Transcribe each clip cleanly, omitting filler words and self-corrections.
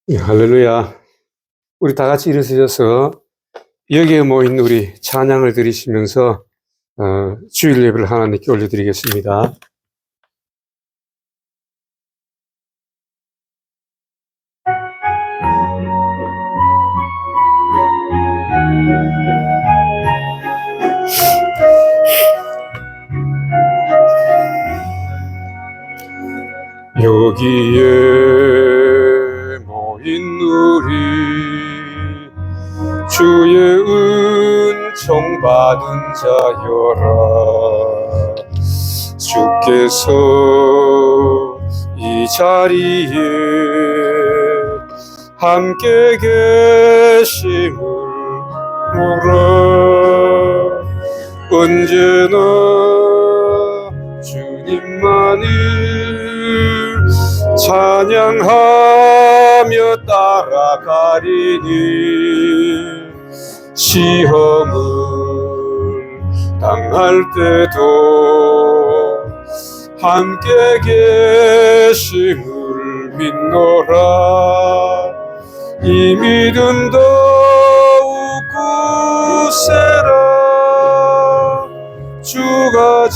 할렐루야. 우리 다 같이 일어서셔서 여기에 모인 우리 찬양을 드리시면서 주일 예배를 하나님께 올려드리겠습니다. 여기에 모인 우리 주의 은총 받은 자여라. 주께서 이 자리에 함께 계심을 보라. 언제나 주님만을 찬양하며 따라가리니 시험을 당할 때도 함께 계심을 믿노라. 이 믿음 더욱 굳세라. 주가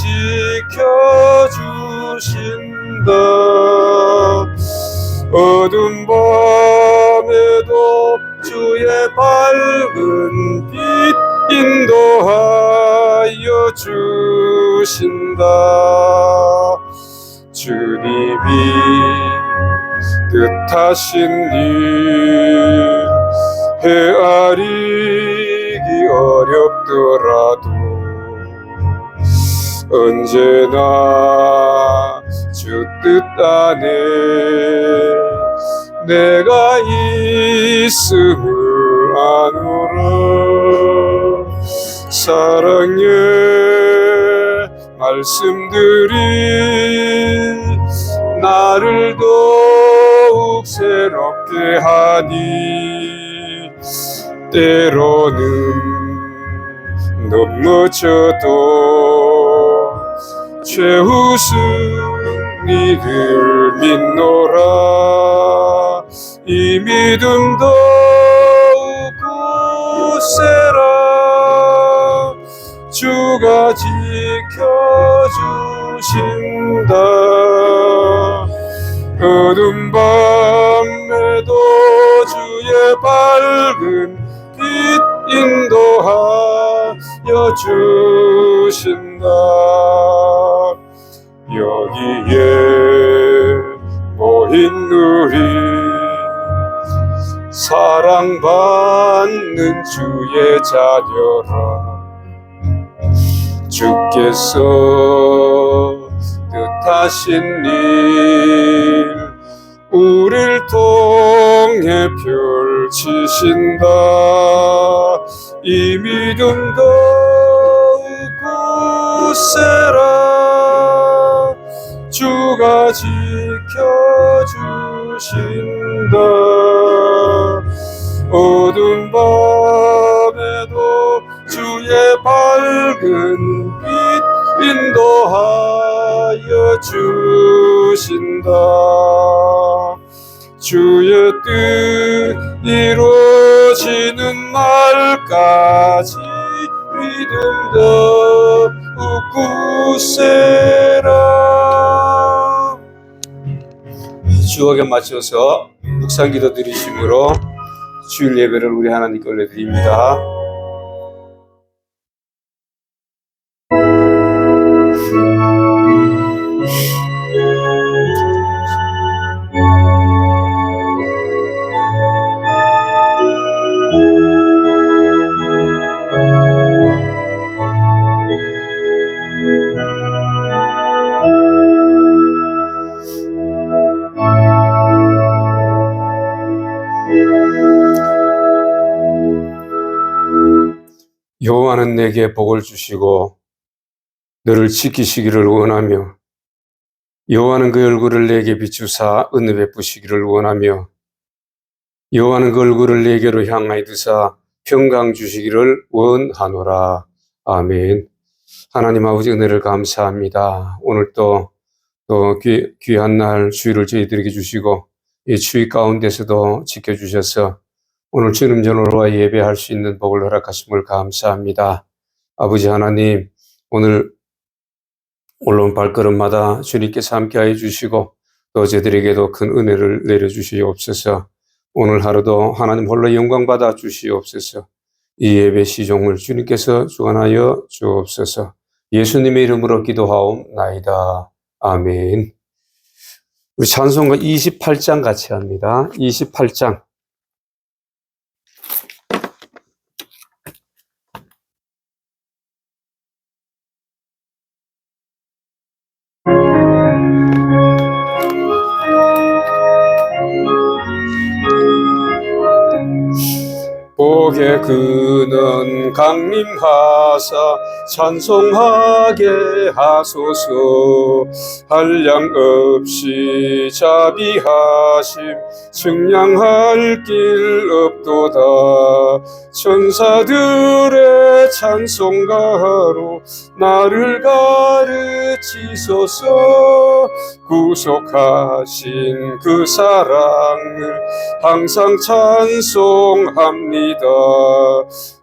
지켜주신다. 어두운 밤에도 주의 밝은 빛 인도하여 주신다. 주님이 뜻하신 일 헤아리기 어렵더라도 언제나 주 뜻 안에 내가 있음을 아노라. 사랑의 말씀들이 나를 더욱 새롭게 하니 때로는 넘어져도 최우승리를 믿노라. 이 믿음 더욱 굳세라. 주가 지켜주신다. 어두운 밤에도 주의 밝은 빛 인도하여 주신다. 여기에 모인 우리 사랑받는 주의 자녀라. 주께서 뜻하신 일 우릴 통해 펼치신다. 이 믿음 더욱 굳세라. 주가 지켜주신다. 어두운 밤에도 주의 밝은 빛 인도하여 주신다. 주의 뜻 이루어지는 날까지 믿음 더욱 굳세라. 주옥에 맞춰서 묵상기도 드리심으로 주일 예배를 우리 하나님께 올려드립니다. 여호와는 내게 복을 주시고 너를 지키시기를 원하며 여호와는 그 얼굴을 내게 비추사 은혜 베푸시기를 원하며 여호와는 그 얼굴을 내게로 향하여 드사 평강 주시기를 원하노라. 아멘. 하나님 아버지 은혜를 감사합니다. 오늘 또 귀한 날 주일을 저희들에게 주시고 이 추위 가운데서도 지켜주셔서 오늘 주님 전으로 예배할 수 있는 복을 허락하심을 감사합니다. 아버지 하나님, 오늘 올라온 발걸음마다 주님께서 함께하여 주시고 또 저희들에게도 큰 은혜를 내려주시옵소서. 오늘 하루도 하나님 홀로 영광 받아 주시옵소서. 이 예배 시종을 주님께서 주관하여 주옵소서. 예수님의 이름으로 기도하옵나이다. 아멘. 우리 찬송가 28장 같이 합니다. 28장. 복의 근원 강림하사 찬송하게 하소서. 한량 없이 자비하심 측량할 길 없도다. 천사들의 찬송가로 나를 가르치소서. 구속하신 그 사랑을 항상 찬송합니다.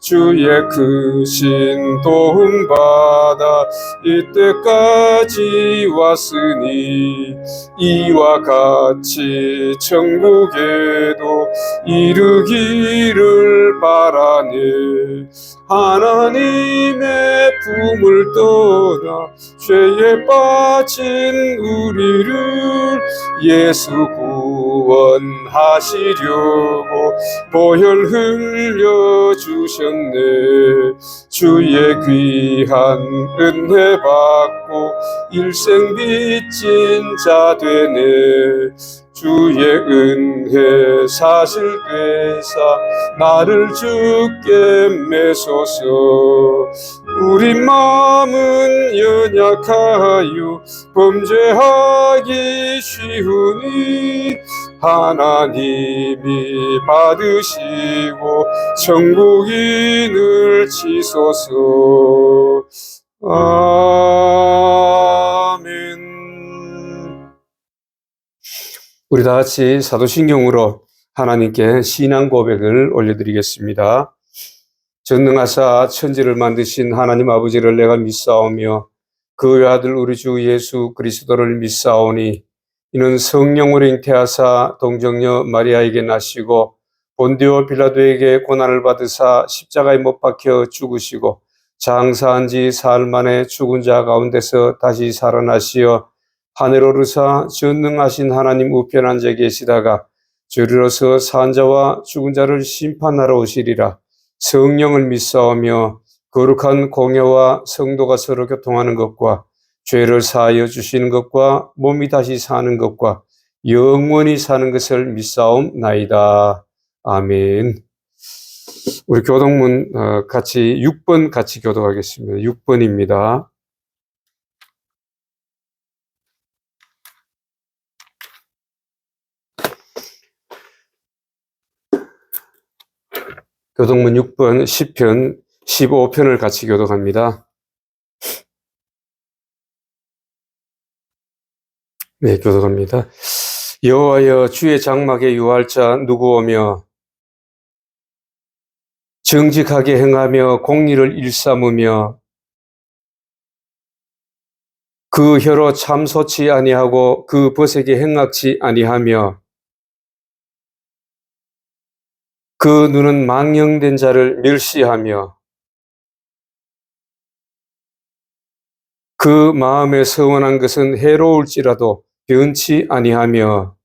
주의 크신 도움받아 이때까지 왔으니 이와 같이 천국에도 이르기를 바라네. 하나님의 품을 떠나 죄에 빠진 우리를 예수 구원하시려고 보혈 흘려주셨네. 주의 귀한 은혜 받고 일생 빚진 자 되네. 주의 은혜 사실되사 나를 주께 매소서. 우리 마음은 연약하여 범죄하기 쉬우니 하나님이 받으시고 천국인을 치소서. 아멘. 우리 다 같이 사도신경으로 하나님께 신앙 고백을 올려드리겠습니다. 전능하사 천지를 만드신 하나님 아버지를 내가 믿사오며 그 외아들 우리 주 예수 그리스도를 믿사오니 이는 성령으로 잉태하사 동정녀 마리아에게 나시고 본디오 빌라도에게 고난을 받으사 십자가에 못 박혀 죽으시고 장사한 지 사흘 만에 죽은 자 가운데서 다시 살아나시어 하늘 오르사 전능하신 하나님 우편 앉아 계시다가 저리로서 산 자와 죽은 자를 심판하러 오시리라. 성령을 믿사오며 거룩한 공회와 성도가 서로 교통하는 것과 죄를 사하여 주시는 것과 몸이 다시 사는 것과 영원히 사는 것을 믿사옵나이다. 아멘. 우리 교동문 같이 6번 같이 교독하겠습니다. 6번입니다. 교동문 6번 시편 15편을 같이 교독합니다. 네, 교독합니다. 여호와여 주의 장막에 유할 자 누구오며 정직하게 행하며 공의를 일삼으며 그 혀로 참소치 아니하고 그 벗에게 행악치 아니하며 그 눈은 망령된 자를 멸시하며 그 마음에 서원한 것은 해로울지라도 변치 아니하며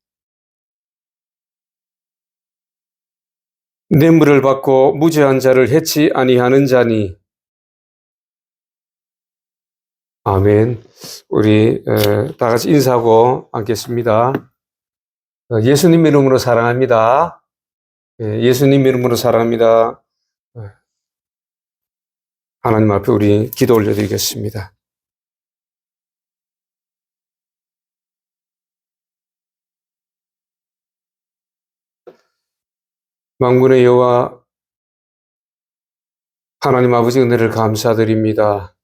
뇌물을 받고 무죄한 자를 해치 아니하는 자니. 아멘. 우리 다 같이 인사하고 앉겠습니다. 예수님 이름으로 사랑합니다. 예수님 이름으로 사랑합니다. 하나님 앞에 우리 기도 올려드리겠습니다. 만군의 여호와 하나님 아버지 은혜를 감사드립니다.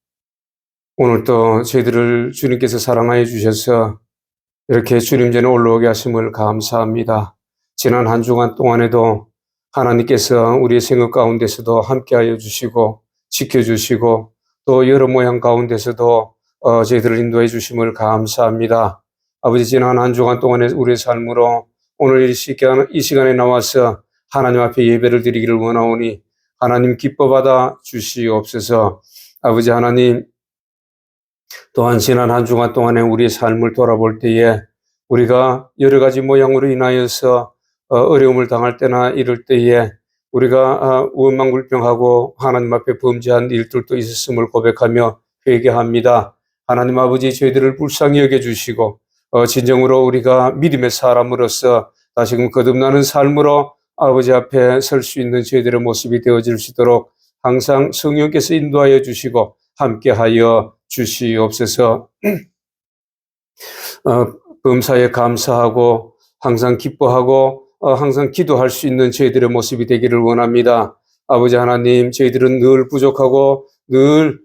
오늘 또 저희들을 주님께서 사랑하여 주셔서 이렇게 주님 전에 올라오게 하심을 감사합니다. 지난 한 주간 동안에도 하나님께서 우리의 생각 가운데서도 함께하여 주시고 지켜주시고 또 여러 모양 가운데서도 저희들을 인도해 주심을 감사합니다. 아버지, 지난 한 주간 동안에 우리의 삶으로 오늘 이 시간에 나와서 하나님 앞에 예배를 드리기를 원하오니 하나님 기뻐받아 주시옵소서. 아버지 하나님, 또한 지난 한 주간 동안에 우리의 삶을 돌아볼 때에 우리가 여러 가지 모양으로 인하여서 어려움을 당할 때나 이럴 때에 우리가 원망불평하고 하나님 앞에 범죄한 일들도 있었음을 고백하며 회개합니다. 하나님 아버지, 저희들을 불쌍히 여겨주시고 진정으로 우리가 믿음의 사람으로서 다시금 거듭나는 삶으로 아버지 앞에 설 수 있는 저희들의 모습이 되어질 수 있도록 항상 성령께서 인도하여 주시고 함께하여 주시옵소서. 범사에 감사하고 항상 기뻐하고 항상 기도할 수 있는 저희들의 모습이 되기를 원합니다. 아버지 하나님, 저희들은 늘 부족하고 늘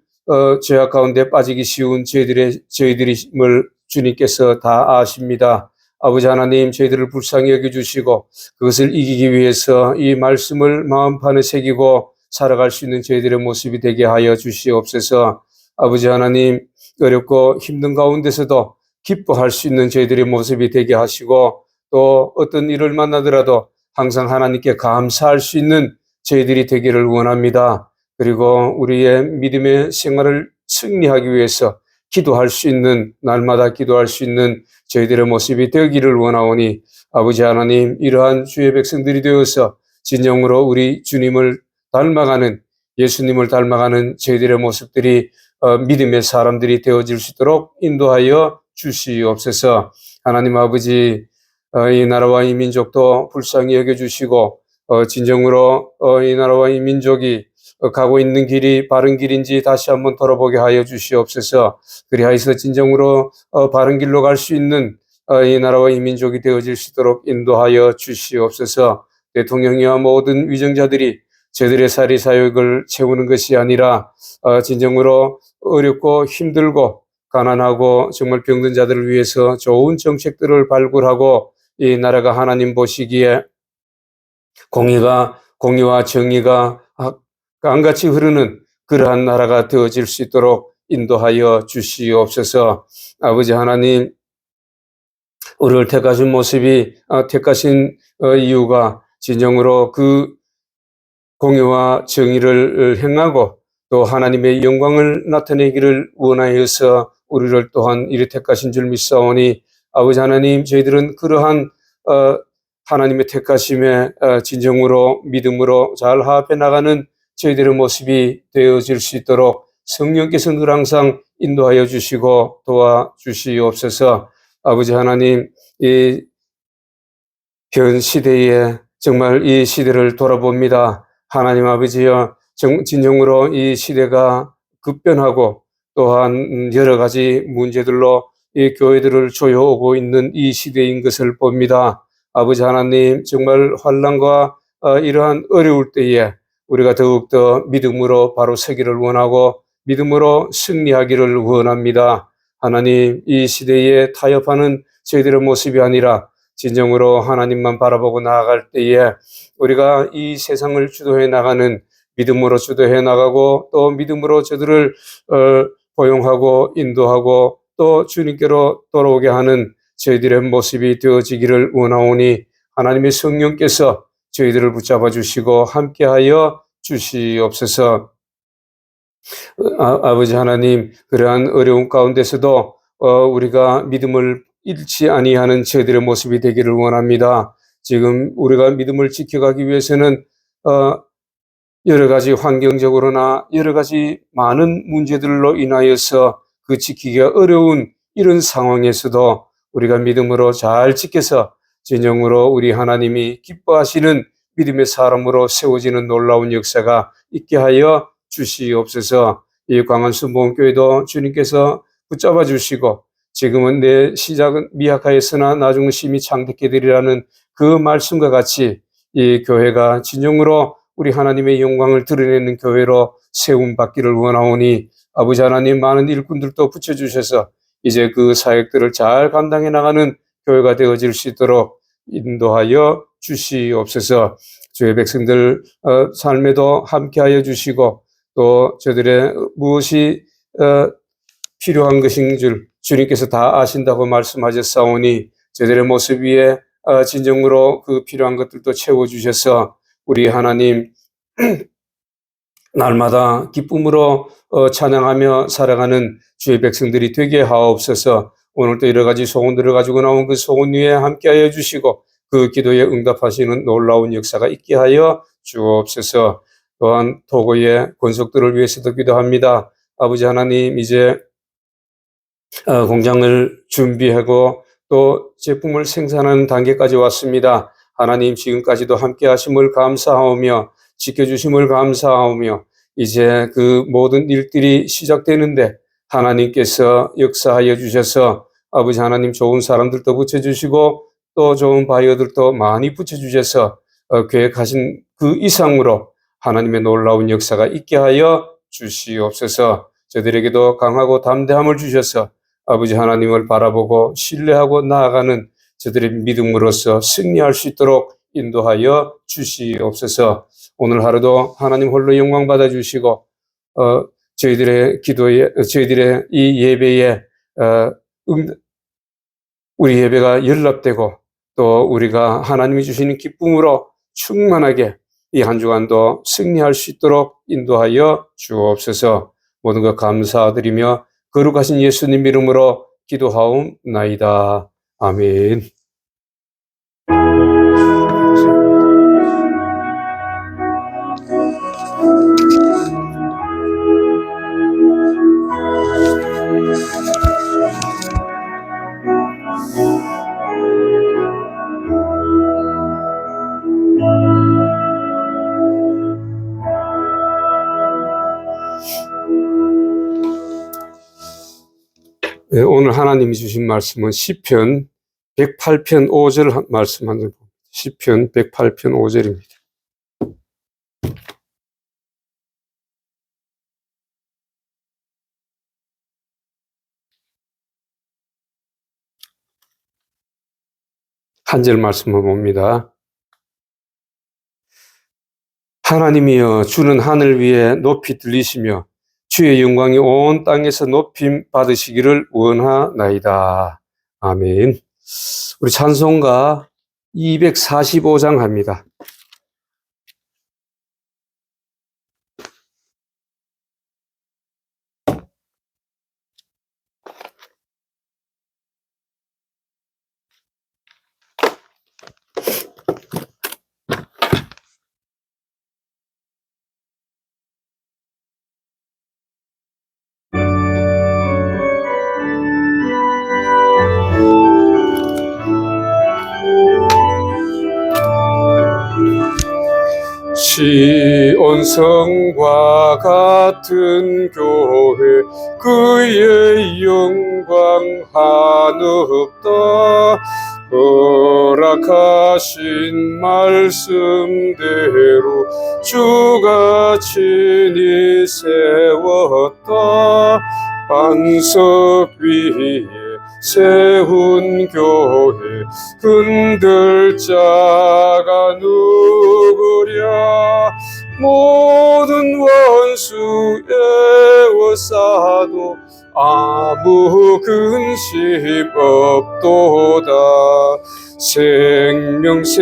죄악 가운데 빠지기 쉬운 저희들임을 주님께서 다 아십니다. 아버지 하나님, 저희들을 불쌍히 여겨주시고 그것을 이기기 위해서 이 말씀을 마음판에 새기고 살아갈 수 있는 저희들의 모습이 되게 하여 주시옵소서. 아버지 하나님, 어렵고 힘든 가운데서도 기뻐할 수 있는 저희들의 모습이 되게 하시고 또 어떤 일을 만나더라도 항상 하나님께 감사할 수 있는 저희들이 되기를 원합니다. 그리고 우리의 믿음의 생활을 승리하기 위해서 기도할 수 있는, 날마다 기도할 수 있는 저희들의 모습이 되기를 원하오니 아버지 하나님, 이러한 주의 백성들이 되어서 진정으로 우리 주님을 닮아가는, 예수님을 닮아가는 저희들의 모습들이 믿음의 사람들이 되어질 수 있도록 인도하여 주시옵소서. 하나님 아버지, 이 나라와 이 민족도 불쌍히 여겨주시고 진정으로 이 나라와 이 민족이 가고 있는 길이 바른 길인지 다시 한번 돌아보게 하여 주시옵소서. 그리하여서 진정으로 바른 길로 갈 수 있는 이 나라와 이 민족이 되어질 수 있도록 인도하여 주시옵소서. 대통령이와 모든 위정자들이 저들의 사리 사역을 채우는 것이 아니라 진정으로 어렵고 힘들고 가난하고 정말 병든 자들을 위해서 좋은 정책들을 발굴하고 이 나라가 하나님 보시기에 공의와 정의가 강같이 흐르는 그러한 나라가 되어질 수 있도록 인도하여 주시옵소서. 아버지 하나님, 우리를 택하신 모습이 택하신 이유가 진정으로 그 공의와 정의를 행하고 또 하나님의 영광을 나타내기를 원하여서 우리를 또한 이리 택하신 줄 믿사오니 아버지 하나님, 저희들은 그러한 하나님의 택하심에 진정으로 믿음으로 잘 화합해 나가는 저희들의 모습이 되어질 수 있도록 성령께서 늘 항상 인도하여 주시고 도와주시옵소서. 아버지 하나님, 이 현 시대에 정말 이 시대를 돌아봅니다. 하나님 아버지여, 진정으로 이 시대가 급변하고 또한 여러 가지 문제들로 이 교회들을 조여오고 있는 이 시대인 것을 봅니다. 아버지 하나님, 정말 환난과 이러한 어려울 때에 우리가 더욱더 믿음으로 바로 서기를 원하고 믿음으로 승리하기를 원합니다. 하나님, 이 시대에 타협하는 저희들의 모습이 아니라 진정으로 하나님만 바라보고 나아갈 때에 우리가 이 세상을 주도해 나가는, 믿음으로 주도해 나가고 또 믿음으로 저들을 포용하고 인도하고 또 주님께로 돌아오게 하는 저희들의 모습이 되어지기를 원하오니 하나님의 성령께서 저희들을 붙잡아 주시고 함께하여 주시옵소서. 아버지 하나님, 그러한 어려움 가운데서도 우리가 믿음을 잃지 아니하는 저희들의 모습이 되기를 원합니다. 지금 우리가 믿음을 지켜가기 위해서는 여러 가지 환경적으로나 여러 가지 많은 문제들로 인하여서 그 지키기가 어려운 이런 상황에서도 우리가 믿음으로 잘 지켜서 진정으로 우리 하나님이 기뻐하시는 믿음의 사람으로 세워지는 놀라운 역사가 있게 하여 주시옵소서. 이 광안순복음교회도 주님께서 붙잡아 주시고 지금은 내 시작은 미약하였으나 나중은 심히 창대케 되리라는 그 말씀과 같이 이 교회가 진정으로 우리 하나님의 영광을 드러내는 교회로 세움받기를 원하오니 아버지 하나님, 많은 일꾼들도 붙여주셔서 이제 그 사역들을 잘 감당해 나가는 교회가 되어질 수 있도록 인도하여 주시옵소서. 주의 백성들 삶에도 함께하여 주시고 또 저들의 무엇이 필요한 것인 줄 주님께서 다 아신다고 말씀하셨사오니 저들의 모습 위에 진정으로 그 필요한 것들도 채워주셔서 우리 하나님 날마다 기쁨으로 찬양하며 살아가는 주의 백성들이 되게 하옵소서. 오늘도 여러 가지 소원들을 가지고 나온 그 소원 위에 함께하여 주시고 그 기도에 응답하시는 놀라운 역사가 있게 하여 주옵소서. 또한 토고의 권속들을 위해서도 기도합니다. 아버지 하나님, 이제 공장을 준비하고 또 제품을 생산하는 단계까지 왔습니다. 하나님, 지금까지도 함께 하심을 감사하오며 지켜주심을 감사하오며 이제 그 모든 일들이 시작되는데 하나님께서 역사하여 주셔서 아버지 하나님 좋은 사람들도 붙여주시고 또 좋은 바이어들도 많이 붙여주셔서 계획하신 그 이상으로 하나님의 놀라운 역사가 있게 하여 주시옵소서. 저들에게도 강하고 담대함을 주셔서 아버지 하나님을 바라보고 신뢰하고 나아가는 저들의 믿음으로써 승리할 수 있도록 인도하여 주시옵소서. 오늘 하루도 하나님 홀로 영광 받아 주시고 저희들의 기도에 저희들의 이 예배에 우리 예배가 연락되고 또 우리가 하나님이 주시는 기쁨으로 충만하게 이 한 주간도 승리할 수 있도록 인도하여 주옵소서. 모든 것 감사드리며 거룩하신 예수님 이름으로 기도하옵나이다. 아멘. 오늘 하나님이 주신 말씀은 시편 108편 5절 말씀 한 절 봅니다. 시편 108편 5절입니다. 한 절 말씀을 봅니다. 하나님이여, 주는 하늘 위에 높이 들리시며 주의 영광이 온 땅에서 높임 받으시기를 원하나이다. 아멘. 우리 찬송가 245장 합니다. 시온성과 같은 교회 그의 영광 한없다. 허락하신 말씀대로 주가 친히 세웠다. 반석 위에 세운 교회 흔들 자가 누구랴. 모든 원수 에워싸도 아무 근심 없도다. 생명샘이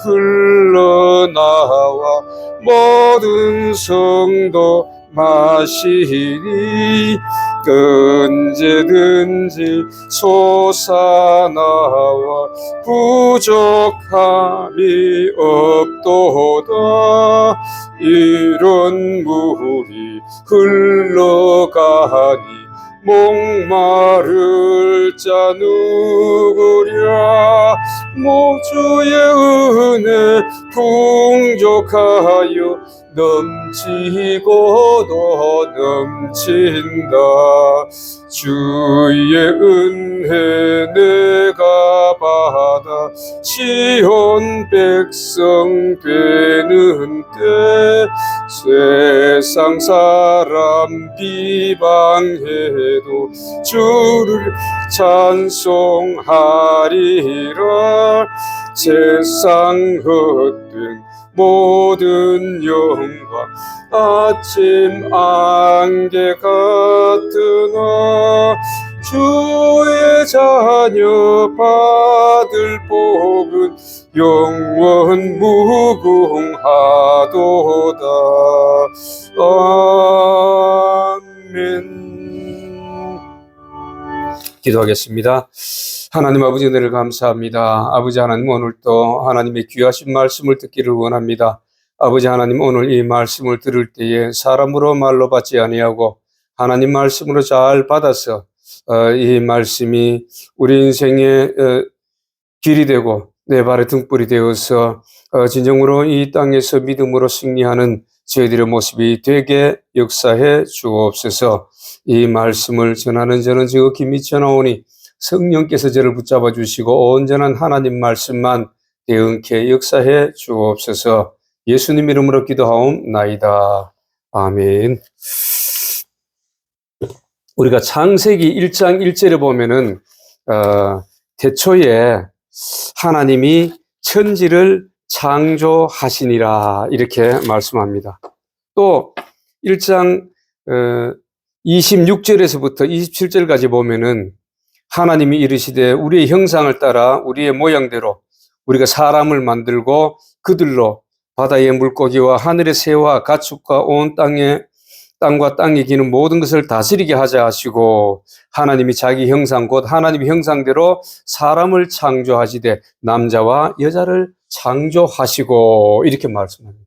흘러나와 모든 성도 마시니 언제든지 솟아나와 부족함이 없도다. 이런 물이 흘러가니 목마를 자 누구랴. 모주의 은혜 풍족하여 넘치고도 넘친다. 주의 은혜 내가 받아 시온 백성 되는 때 세상 사람 비방해도 주를 찬송하리라. 세상 헛된 모든 영광 아침 안개 같으나 주의 자녀 받을 복은 영원 무궁하도다. 아멘. 기도하겠습니다. 하나님 아버지, 은혜를 감사합니다. 아버지 하나님, 오늘도 하나님의 귀하신 말씀을 듣기를 원합니다. 아버지 하나님, 오늘 이 말씀을 들을 때에 사람으로 말로 받지 아니하고 하나님 말씀으로 잘 받아서 이 말씀이 우리 인생의 길이 되고 내 발의 등불이 되어서 진정으로 이 땅에서 믿음으로 승리하는 저희들의 모습이 되게 역사해 주옵소서. 이 말씀을 전하는 저는 지극히 미쳐나오니 성령께서 저를 붙잡아 주시고 온전한 하나님 말씀만 대응케 역사해 주옵소서. 예수님 이름으로 기도하옵나이다. 아멘. 우리가 창세기 1장 1절에 보면은 태초에 하나님이 천지를 창조하시니라 이렇게 말씀합니다. 또 1장 26절에서부터 27절까지 보면은 하나님이 이르시되 우리의 형상을 따라 우리의 모양대로 우리가 사람을 만들고 그들로 바다의 물고기와 하늘의 새와 가축과 온 땅과 땅에 기는 모든 것을 다스리게 하자 하시고, 하나님이 자기 형상 곧 하나님의 형상대로 사람을 창조하시되 남자와 여자를 창조하시고 이렇게 말씀합니다.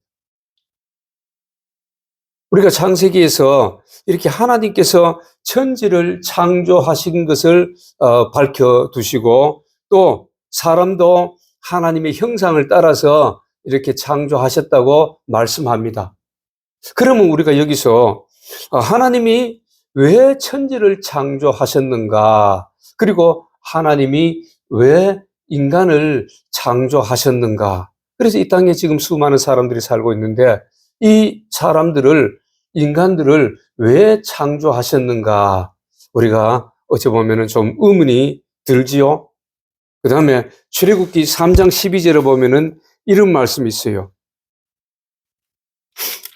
우리가 창세기에서 이렇게 하나님께서 천지를 창조하신 것을 밝혀두시고 또 사람도 하나님의 형상을 따라서 이렇게 창조하셨다고 말씀합니다. 그러면 우리가 여기서 하나님이 왜 천지를 창조하셨는가, 그리고 하나님이 왜 인간을 창조하셨는가, 그래서 이 땅에 지금 수많은 사람들이 살고 있는데 이 인간들을 왜 창조하셨는가, 우리가 어찌 보면은 좀 의문이 들지요. 그 다음에 출애굽기 3장 12절에 보면은 이런 말씀이 있어요.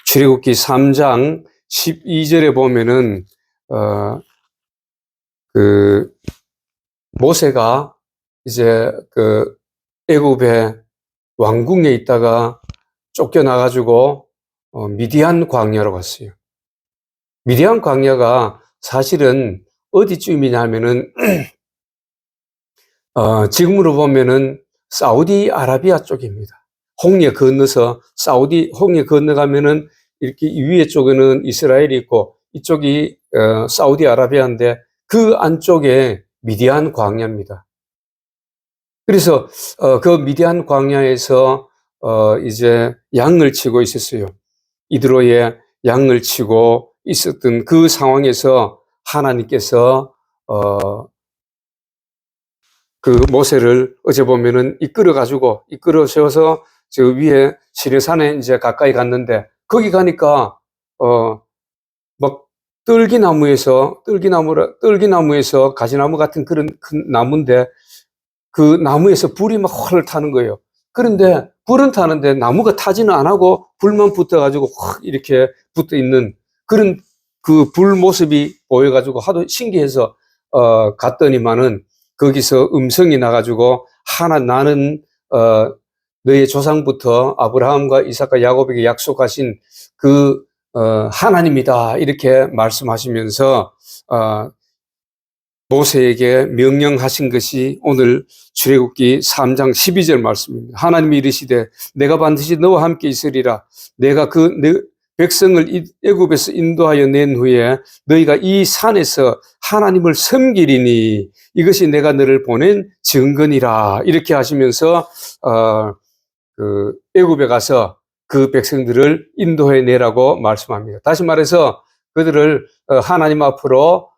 출애굽기 3장 12절에 보면은 모세가 이제 애굽의 왕궁에 있다가 쫓겨나가지고 미디안 광야로 갔어요. 미디안 광야가 사실은 어디쯤이냐면은 지금으로 보면은 사우디아라비아 쪽입니다. 홍해 건너서 홍해 건너가면은 이렇게 위에 쪽에는 이스라엘이 있고 이쪽이 사우디아라비아인데 그 안쪽에 미디안 광야입니다. 그래서 그 미디안 광야에서 이제 양을 치고 있었어요. 이드로에 양을 치고 있었던 그 상황에서 하나님께서 그 모세를 어제 보면은 이끌어 세워서 저 위에 시내산에 이제 가까이 갔는데 거기 가니까 막 뜰기나무에서 가지나무 같은 그런 큰 나무인데 그 나무에서 불이 막 활을 타는 거예요. 그런데 불은 타는데 나무가 타지는 안 하고 불만 붙어가지고 확 이렇게 붙어 있는 그런 그 불 모습이 보여가지고 하도 신기해서 갔더니만은 거기서 음성이 나가지고 나는 너의 조상부터 아브라함과 이삭과 야곱에게 약속하신 그 하나님이다 이렇게 말씀하시면서 모세에게 명령하신 것이 오늘 출애굽기 3장 12절 말씀입니다. 하나님이 이르시되 내가 반드시 너와 함께 있으리라. 내가 내 백성을 애굽에서 인도하여 낸 후에 너희가 이 산에서 하나님을 섬기리니 이것이 내가 너를 보낸 증거니라. 이렇게 하시면서 애굽에 가서 그 백성들을 인도해 내라고 말씀합니다. 다시 말해서 그들을 하나님 앞으로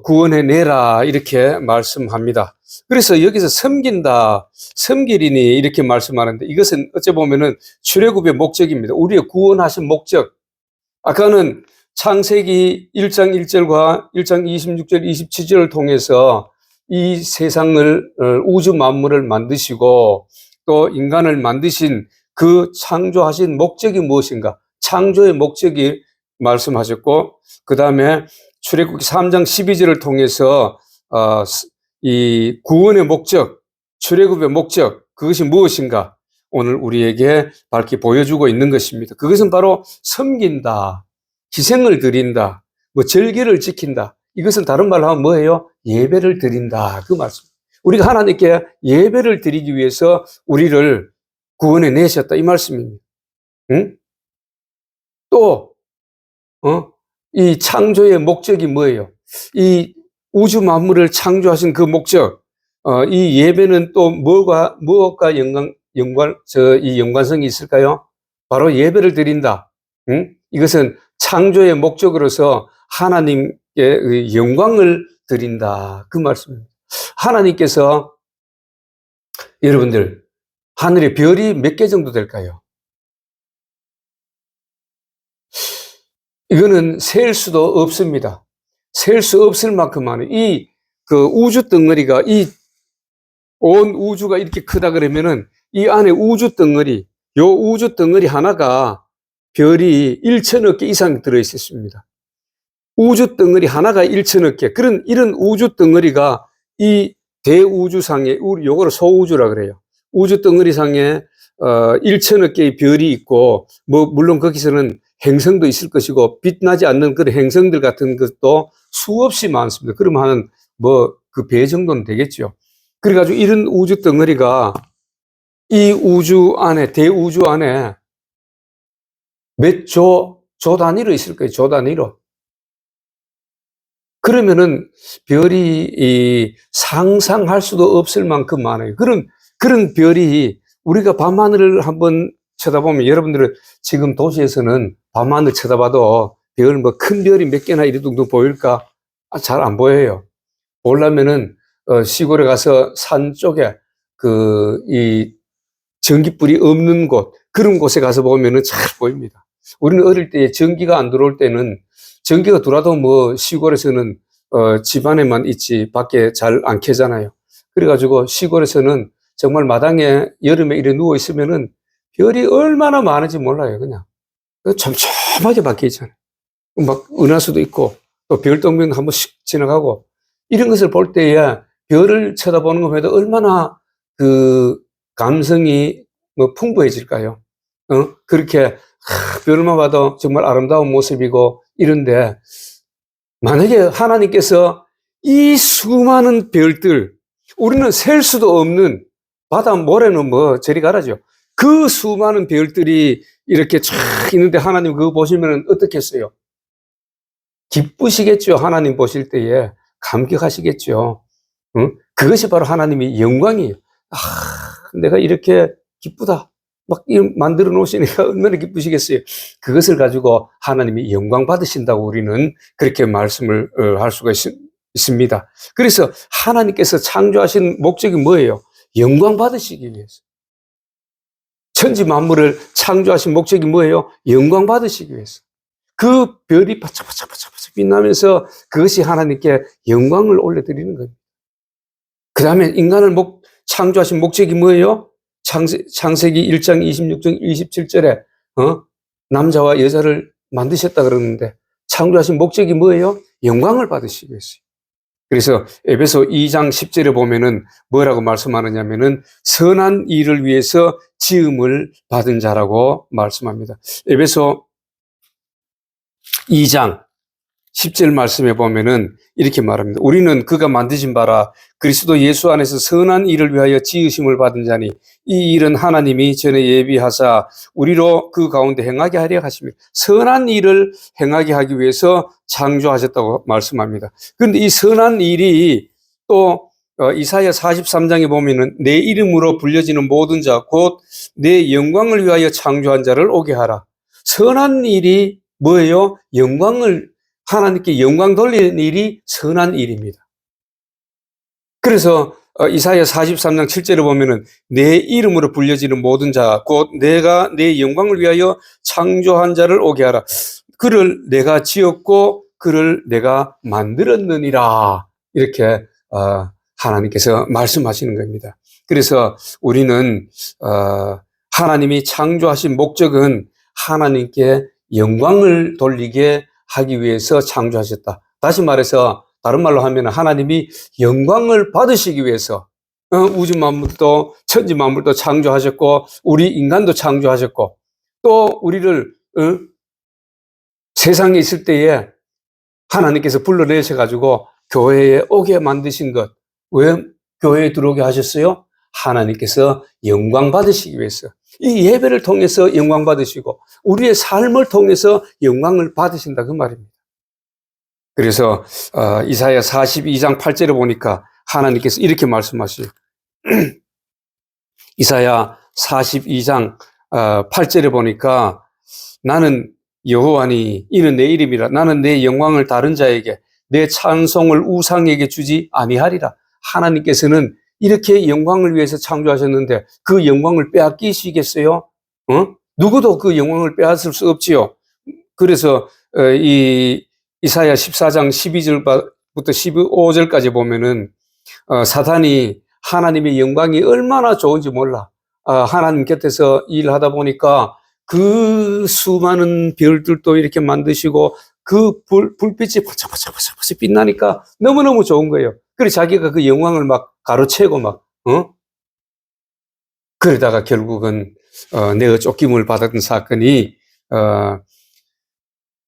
구원해내라 이렇게 말씀합니다. 그래서 여기서 섬긴다, 섬기리니 이렇게 말씀하는데 이것은 어째 보면은 출애굽의 목적입니다. 우리의 구원하신 목적. 아까는 창세기 1장 1절과 1장 26절, 27절을 통해서 이 세상을, 우주 만물을 만드시고 또 인간을 만드신 그 창조하신 목적이 무엇인가? 창조의 목적이 말씀하셨고, 그 다음에 출애굽기 3장 12절을 통해서 이 구원의 목적, 출애굽의 목적, 그것이 무엇인가? 오늘 우리에게 밝히 보여주고 있는 것입니다. 그것은 바로 섬긴다, 희생을 드린다, 뭐 절기를 지킨다. 이것은 다른 말로 하면 뭐예요? 예배를 드린다. 그 말씀. 우리가 하나님께 예배를 드리기 위해서 우리를 구원해 내셨다. 이 말씀입니다. 응? 또, 이 창조의 목적이 뭐예요? 이 우주 만물을 창조하신 그 목적, 이 예배는 또 무엇과 이 연관성이 있을까요? 바로 예배를 드린다. 응? 이것은 창조의 목적으로서 하나님께 영광을 드린다. 그 말씀입니다. 하나님께서 여러분들, 하늘에 별이 몇 개 정도 될까요? 이거는 셀 수도 없습니다. 셀 수 없을 만큼 많은 그 우주 덩어리가, 이 온 우주가 이렇게 크다 그러면은 이 안에 우주 덩어리, 요 우주 덩어리 하나가 별이 1천억 개 이상 들어있었습니다. 우주 덩어리 하나가 1천억 개. 이런 우주 덩어리가 이 대우주상에, 요거를 소우주라 그래요. 우주 덩어리상에 1천억 개의 별이 있고, 뭐 물론 거기서는 행성도 있을 것이고 빛나지 않는 그런 행성들 같은 것도 수없이 많습니다. 그러면 뭐 그 배 정도는 되겠죠. 그래가지고 이런 우주 덩어리가 이 우주 안에, 대우주 안에 몇 조 단위로 있을 거예요. 조 단위로. 그러면은 별이 상상할 수도 없을 만큼 많아요. 그런 별이 우리가 밤하늘을 한번 쳐다보면, 여러분들은 지금 도시에서는 밤하늘 쳐다봐도 별, 뭐 큰 별이 몇 개나 이리 정도 보일까? 잘 안 보여요. 보려면은 시골에 가서 산 쪽에 이 전기불이 없는 곳, 그런 곳에 가서 보면은 잘 보입니다. 우리는 어릴 때 전기가 안 들어올 때는, 전기가 들어와도 뭐 시골에서는 집 안에만 있지 밖에 잘 안 켜잖아요. 그래가지고 시골에서는 정말 마당에 여름에 이래 누워 있으면은 별이 얼마나 많은지 몰라요. 그냥 촘촘하게 박혀 있잖아요. 막 은하수도 있고 또 별똥명 한 번씩 지나가고, 이런 것을 볼 때에 별을 쳐다보는 것에도 얼마나 그 감성이 뭐 풍부해질까요? 그렇게 별만 봐도 정말 아름다운 모습이고 이런데, 만약에 하나님께서 이 수많은 별들, 우리는 셀 수도 없는, 바다 모래는 뭐 저리 가라죠. 그 수많은 별들이 이렇게 쫙 있는데 하나님 그거 보시면 어떻겠어요? 기쁘시겠죠. 하나님 보실 때에 감격하시겠죠. 그것이 바로 하나님의 영광이에요. 내가 이렇게 기쁘다, 막 만들어 놓으시니까 얼마나 기쁘시겠어요. 그것을 가지고 하나님이 영광 받으신다고 우리는 그렇게 말씀을 할 수가 있습니다. 그래서 하나님께서 창조하신 목적이 뭐예요? 영광 받으시기 위해서. 천지 만물을 창조하신 목적이 뭐예요? 영광 받으시기 위해서. 그 별이 바짝바짝 빛나면서 그것이 하나님께 영광을 올려드리는 겁니다. 그 다음에 인간을 창조하신 목적이 뭐예요? 창세기 1장 26절 27절에 남자와 여자를 만드셨다 그러는데, 창조하신 목적이 뭐예요? 영광을 받으시기 위해서요. 그래서 에베소 2장 10절에 보면은 뭐라고 말씀하느냐면은 선한 일을 위해서 지음을 받은 자라고 말씀합니다. 에베소 2장 10절 말씀에 보면은 이렇게 말합니다. 우리는 그가 만드신 바라 그리스도 예수 안에서 선한 일을 위하여 지으심을 받은 자니 이 일은 하나님이 전에 예비하사 우리로 그 가운데 행하게 하려 하십니다. 선한 일을 행하게 하기 위해서 창조하셨다고 말씀합니다. 그런데 이 선한 일이 또 이사야 43장에 보면은 내 이름으로 불려지는 모든 자 곧 내 영광을 위하여 창조한 자를 오게 하라. 선한 일이 뭐예요? 영광을 하나님께 영광 돌리는 일이 선한 일입니다. 그래서 이사야 43장 7절에 보면은 내 이름으로 불려지는 모든 자, 곧 내가 내 영광을 위하여 창조한 자를 오게 하라. 그를 내가 지었고 그를 내가 만들었느니라. 이렇게 하나님께서 말씀하시는 겁니다. 그래서 우리는 하나님이 창조하신 목적은 하나님께 영광을 돌리게 하기 위해서 창조하셨다. 다시 말해서 다른 말로 하면 하나님이 영광을 받으시기 위해서 우주 만물도 천지 만물도 창조하셨고 우리 인간도 창조하셨고 또 우리를 세상에 있을 때에 하나님께서 불러내셔가지고 교회에 오게 만드신 것. 왜 교회에 들어오게 하셨어요? 하나님께서 영광 받으시기 위해서. 이 예배를 통해서 영광 받으시고 우리의 삶을 통해서 영광을 받으신다 그 말입니다. 그래서 이사야 42장 8절에 보니까 하나님께서 이렇게 말씀하시죠. 이사야 42장 8절에 보니까 나는 여호와니 이는 내 이름이라 나는 내 영광을 다른 자에게 내 찬송을 우상에게 주지 아니하리라. 하나님께서는 이렇게 영광을 위해서 창조하셨는데 그 영광을 빼앗기시겠어요? 누구도 그 영광을 빼앗을 수 없지요. 그래서 이사야 14장 12절부터 15절까지 보면은 사탄이 하나님의 영광이 얼마나 좋은지 몰라. 하나님 곁에서 일하다 보니까 그 수많은 별들도 이렇게 만드시고 그 불빛이 반짝반짝 빛나니까 너무너무 좋은 거예요. 그래서 자기가 그 영광을 막 가로채고 그러다가 결국은 내가 쫓김을 받았던 사건이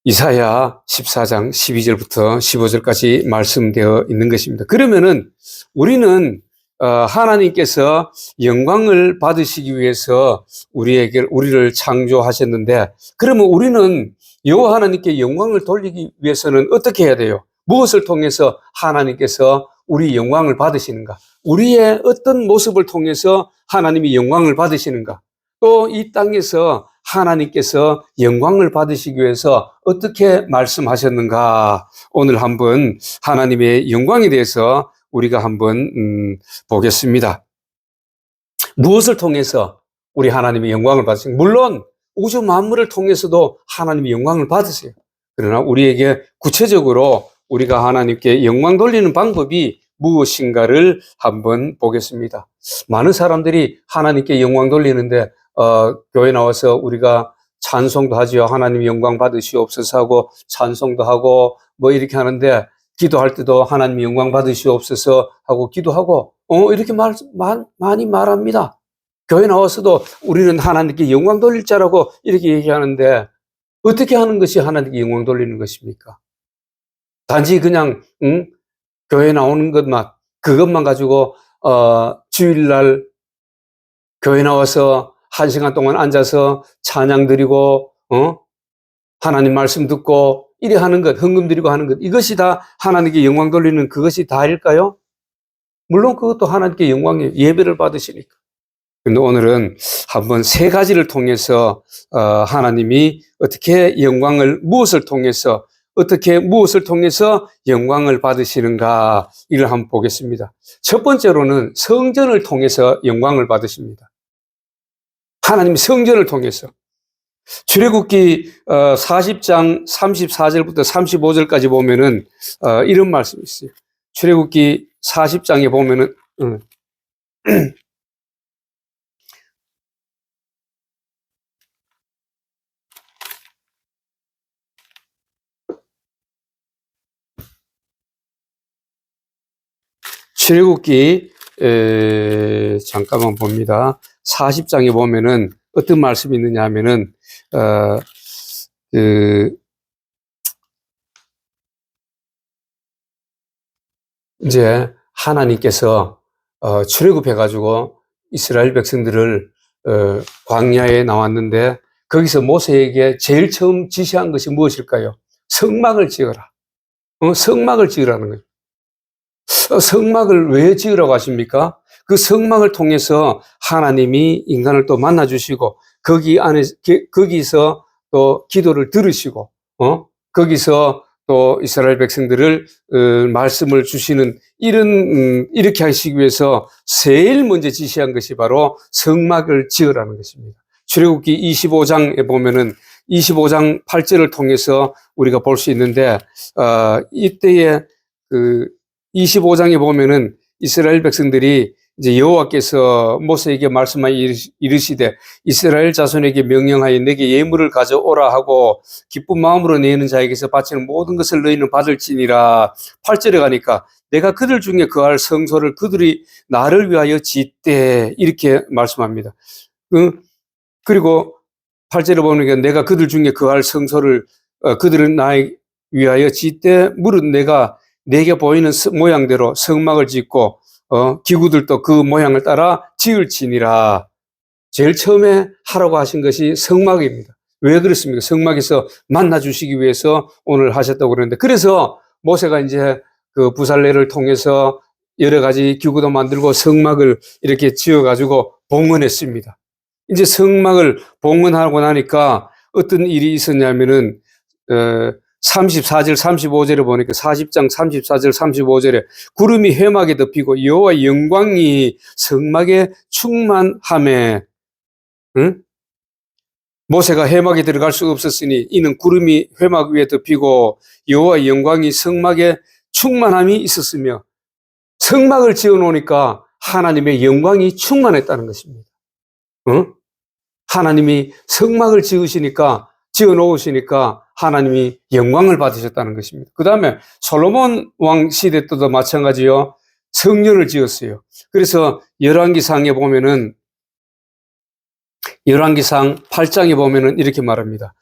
이사야 14장 12절부터 15절까지 말씀되어 있는 것입니다. 그러면은 우리는 하나님께서 영광을 받으시기 위해서 우리를 창조하셨는데 그러면 우리는 여호와 하나님께 영광을 돌리기 위해서는 어떻게 해야 돼요? 무엇을 통해서 하나님께서 우리 영광을 받으시는가? 우리의 어떤 모습을 통해서 하나님이 영광을 받으시는가? 또 이 땅에서 하나님께서 영광을 받으시기 위해서 어떻게 말씀하셨는가? 오늘 한번 하나님의 영광에 대해서 우리가 한번 보겠습니다. 무엇을 통해서 우리 하나님의 영광을 받으시는가? 물론 우주 만물을 통해서도 하나님의 영광을 받으세요. 그러나 우리에게 구체적으로 우리가 하나님께 영광 돌리는 방법이 무엇인가를 한번 보겠습니다. 많은 사람들이 하나님께 영광 돌리는데 교회 나와서 우리가 찬송도 하지요. 하나님 영광 받으시옵소서 하고 찬송도 하고 뭐 이렇게 하는데 기도할 때도 하나님 영광 받으시옵소서 하고 기도하고 이렇게 많이 말합니다. 교회 나와서도 우리는 하나님께 영광 돌릴 자라고 이렇게 얘기하는데 어떻게 하는 것이 하나님께 영광 돌리는 것입니까? 단지 그냥 교회 나오는 그것만 가지고 주일날 교회 나와서 1시간 동안 앉아서 찬양 드리고 하나님 말씀 듣고 이래 하는 것, 헌금 드리고 하는 것, 이것이 다 하나님께 영광 돌리는 그것이 다일까요? 물론 그것도 하나님께 영광의 예배를 받으시니까. 근데 오늘은 한번 세 가지를 통해서 하나님이 어떻게 무엇을 통해서 영광을 받으시는가 이를 한번 보겠습니다. 첫 번째로는 성전을 통해서 영광을 받으십니다. 하나님이 성전을 통해서 출애굽기 40장 34절부터 35절까지 보면은 이런 말씀이 있어요. 출애굽기 40장에 보면은 출애굽기 잠깐만 봅니다. 40장에 보면은 어떤 말씀이 있느냐 하면은 이제 하나님께서 출애굽해 가지고 이스라엘 백성들을 광야에 나왔는데 거기서 모세에게 제일 처음 지시한 것이 무엇일까요? 성막을 지어라. 성막을 지으라는 거예요. 성막을 왜 지으라고 하십니까? 그 성막을 통해서 하나님이 인간을 또 만나주시고 거기서 또 기도를 들으시고 거기서 또 이스라엘 백성들을 말씀을 주시는 이렇게 하시기 위해서 제일 먼저 지시한 것이 바로 성막을 지으라는 것입니다. 출애굽기 25장에 보면은 25장 8절을 통해서 우리가 볼 수 있는데, 이때에 25장에 보면은 이스라엘 백성들이 이제 여호와께서 모세에게 말씀하여 이르시되 이스라엘 자손에게 명령하여 내게 예물을 가져오라 하고 기쁜 마음으로 내는 자에게서 바치는 모든 것을 너희는 받을지니라. 8절에 가니까 내가 그들 중에 거할 성소를 그들이 나를 위하여 짓되 이렇게 말씀합니다. 그리고 8절에 보니까 내가 그들 중에 거할 성소를 그들은 나에 위하여 짓되 무릇 내가 내게 보이는 모양대로 성막을 짓고 기구들도 그 모양을 따라 지을지니라. 제일 처음에 하라고 하신 것이 성막입니다. 왜 그렇습니까? 성막에서 만나 주시기 위해서 오늘 하셨다고 그러는데, 그래서 모세가 이제 그 부살레를 통해서 여러 가지 기구도 만들고 성막을 이렇게 지어가지고 봉헌했습니다. 이제 성막을 봉헌하고 나니까 어떤 일이 있었냐면은 34절 35절에 보니까 40장 34절 35절에 구름이 회막에 덮이고 여호와의 영광이 성막에 충만하매, 응? 모세가 회막에 들어갈 수 없었으니 이는 구름이 회막 위에 덮이고 여호와의 영광이 성막에 충만함이 있었으며, 성막을 지어놓으니까 하나님의 영광이 충만했다는 것입니다. 응? 하나님이 성막을 지어놓으시니까 하나님이 영광을 받으셨다는 것입니다. 그 다음에 솔로몬 왕 시대 때도 마찬가지요. 성전을 지었어요. 그래서 열왕기상에 보면은, 열왕기상 8장에 보면은 이렇게 말합니다.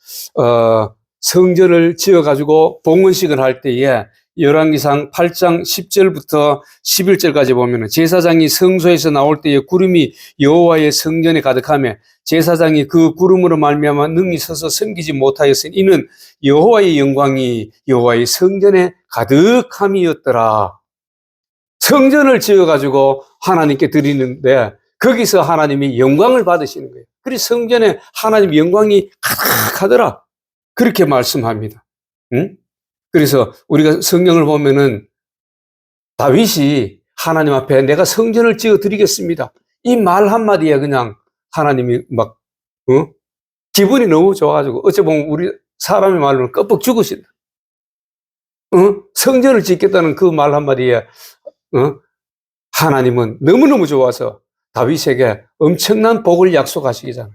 성전을 지어가지고 봉헌식을 할 때에 열왕기상 8장 10절부터 11절까지 보면은 제사장이 성소에서 나올 때에 구름이 여호와의 성전에 가득하며 제사장이 그 구름으로 말미암아 능히 서서 섬기지 못하였으니 이는 여호와의 영광이 여호와의 성전에 가득함이었더라. 성전을 지어가지고 하나님께 드리는데 거기서 하나님이 영광을 받으시는 거예요. 그래서 성전에 하나님의 영광이 가득하더라. 그렇게 말씀합니다. 응? 그래서 우리가 성경을 보면은 다윗이 하나님 앞에 내가 성전을 지어 드리겠습니다. 이 말 한마디에 그냥 하나님이 막, 기분이 너무 좋아가지고, 어째 보면 우리 사람의 말로는 껍벅 죽으신다. 성전을 짓겠다는 그 말 한마디에, 하나님은 너무너무 좋아서 다윗에게 엄청난 복을 약속하시기잖아요.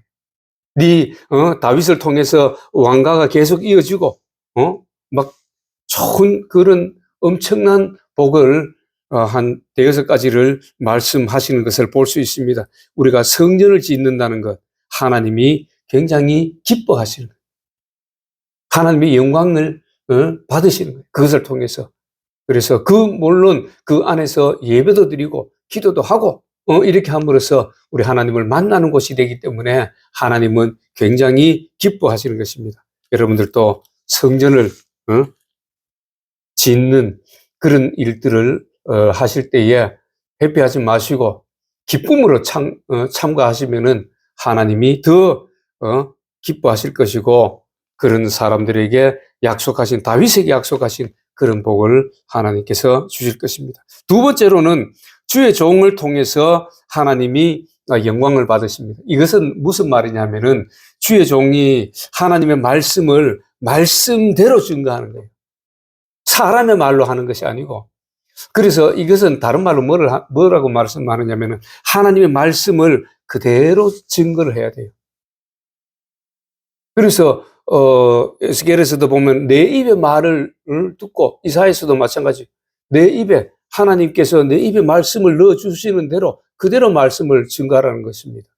다윗을 통해서 왕가가 계속 이어지고, 막 좋은 그런 엄청난 복을 한 대여섯 가지를 말씀하시는 것을 볼 수 있습니다. 우리가 성전을 짓는다는 것, 하나님이 굉장히 기뻐하시는 거예요. 하나님의 영광을 받으시는 거예요. 그것을 통해서. 그래서 물론 그 안에서 예배도 드리고 기도도 하고 이렇게 함으로써 우리 하나님을 만나는 곳이 되기 때문에 하나님은 굉장히 기뻐하시는 것입니다. 여러분들도 성전을 짓는 그런 일들을 하실 때에 회피하지 마시고 기쁨으로 참가하시면은 하나님이 더 기뻐하실 것이고, 그런 사람들에게 약속하신, 다윗에게 약속하신 그런 복을 하나님께서 주실 것입니다. 두 번째로는 주의 종을 통해서 하나님이 영광을 받으십니다. 이것은 무슨 말이냐면은 주의 종이 하나님의 말씀을 말씀대로 증거하는 거예요. 사람의 말로 하는 것이 아니고. 그래서 이것은 다른 말로 뭐라고 말씀하느냐면은 하나님의 말씀을 그대로 증거를 해야 돼요. 그래서 에스겔에서도 보면 내 입의 말을 듣고, 이사야에서도 마찬가지, 내 입에 하나님께서 내 입에 말씀을 넣어주시는 대로 그대로 말씀을 증거하라는 것입니다.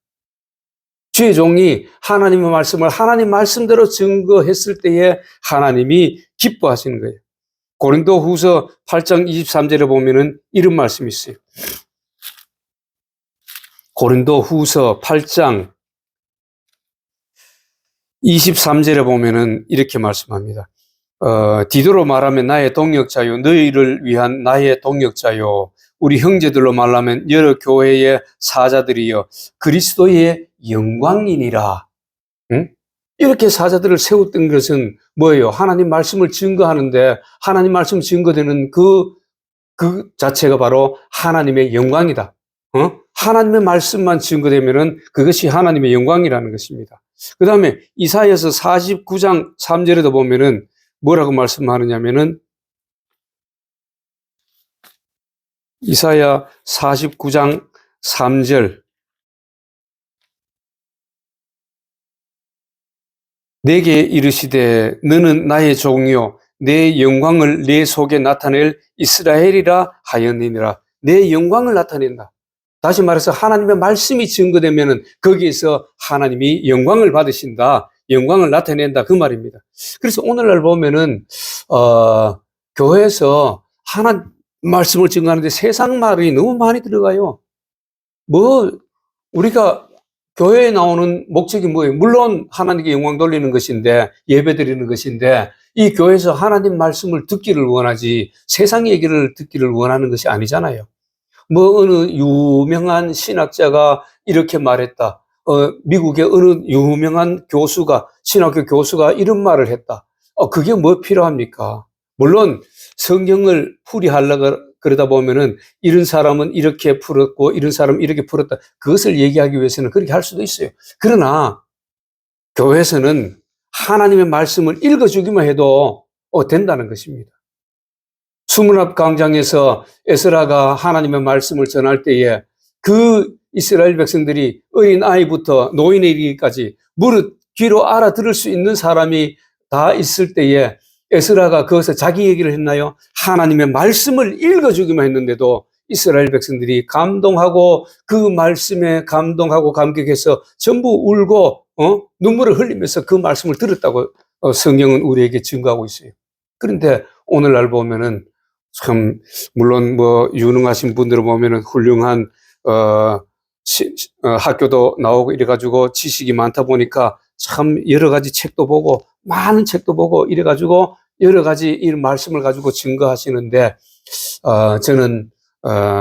주의 종이 하나님의 말씀을 하나님 말씀대로 증거했을 때에 하나님이 기뻐하시는 거예요. 고린도후서 8장 23절에 보면은 이런 말씀이 있어요. 고린도후서 8장 23절에 보면은 이렇게 말씀합니다. 디도로 말하면 나의 동역자요, 너희를 위한 나의 동역자요, 우리 형제들로 말하면 여러 교회의 사자들이여 그리스도의 영광이니라. 응? 이렇게 사자들을 세웠던 것은 뭐예요? 하나님 말씀을 증거하는데 하나님 말씀 증거되는 그 자체가 바로 하나님의 영광이다. 하나님의 말씀만 증거되면은 그것이 하나님의 영광이라는 것입니다. 그 다음에 이사야서 49장 3절에도 보면은 뭐라고 말씀하느냐면은 이사야 49장 3절 내게 이르시되 너는 나의 종이요 내 영광을 내 속에 나타낼 이스라엘이라 하였느니라. 내 영광을 나타낸다. 다시 말해서 하나님의 말씀이 증거되면은 거기에서 하나님이 영광을 받으신다. 영광을 나타낸다. 그 말입니다. 그래서 오늘날 보면은 교회에서 하나님 말씀을 증거하는데 세상 말이 너무 많이 들어가요. 우리가 교회에 나오는 목적이 뭐예요? 물론 하나님께 영광 돌리는 것인데, 예배 드리는 것인데, 이 교회에서 하나님 말씀을 듣기를 원하지 세상 얘기를 듣기를 원하는 것이 아니잖아요. 어느 유명한 신학자가 이렇게 말했다. 미국의 어느 유명한 교수가, 신학교 교수가 이런 말을 했다. 그게 뭐 필요합니까? 물론 성경을 풀이하려고 그러다 보면은 이런 사람은 이렇게 풀었고 이런 사람은 이렇게 풀었다. 그것을 얘기하기 위해서는 그렇게 할 수도 있어요. 그러나 교회에서는 하나님의 말씀을 읽어주기만 해도 된다는 것입니다. 수문앞 광장에서 에스라가 하나님의 말씀을 전할 때에 그 이스라엘 백성들이 어린 아이부터 노인에 이르기까지 무릇 귀로 알아들을 수 있는 사람이 다 있을 때에 에스라가 거기서 자기 얘기를 했나요? 하나님의 말씀을 읽어주기만 했는데도 이스라엘 백성들이 감동하고 그 말씀에 감동하고 감격해서 전부 울고 눈물을 흘리면서 그 말씀을 들었다고 성경은 우리에게 증거하고 있어요. 그런데 오늘날 보면은 참 물론 뭐 유능하신 분들을 보면은 훌륭한 학교도 나오고 이래가지고 지식이 많다 보니까 참 여러 가지 책도 보고 많은 책도 보고 이래가지고 여러 가지 이 말씀을 가지고 증거하시는데 저는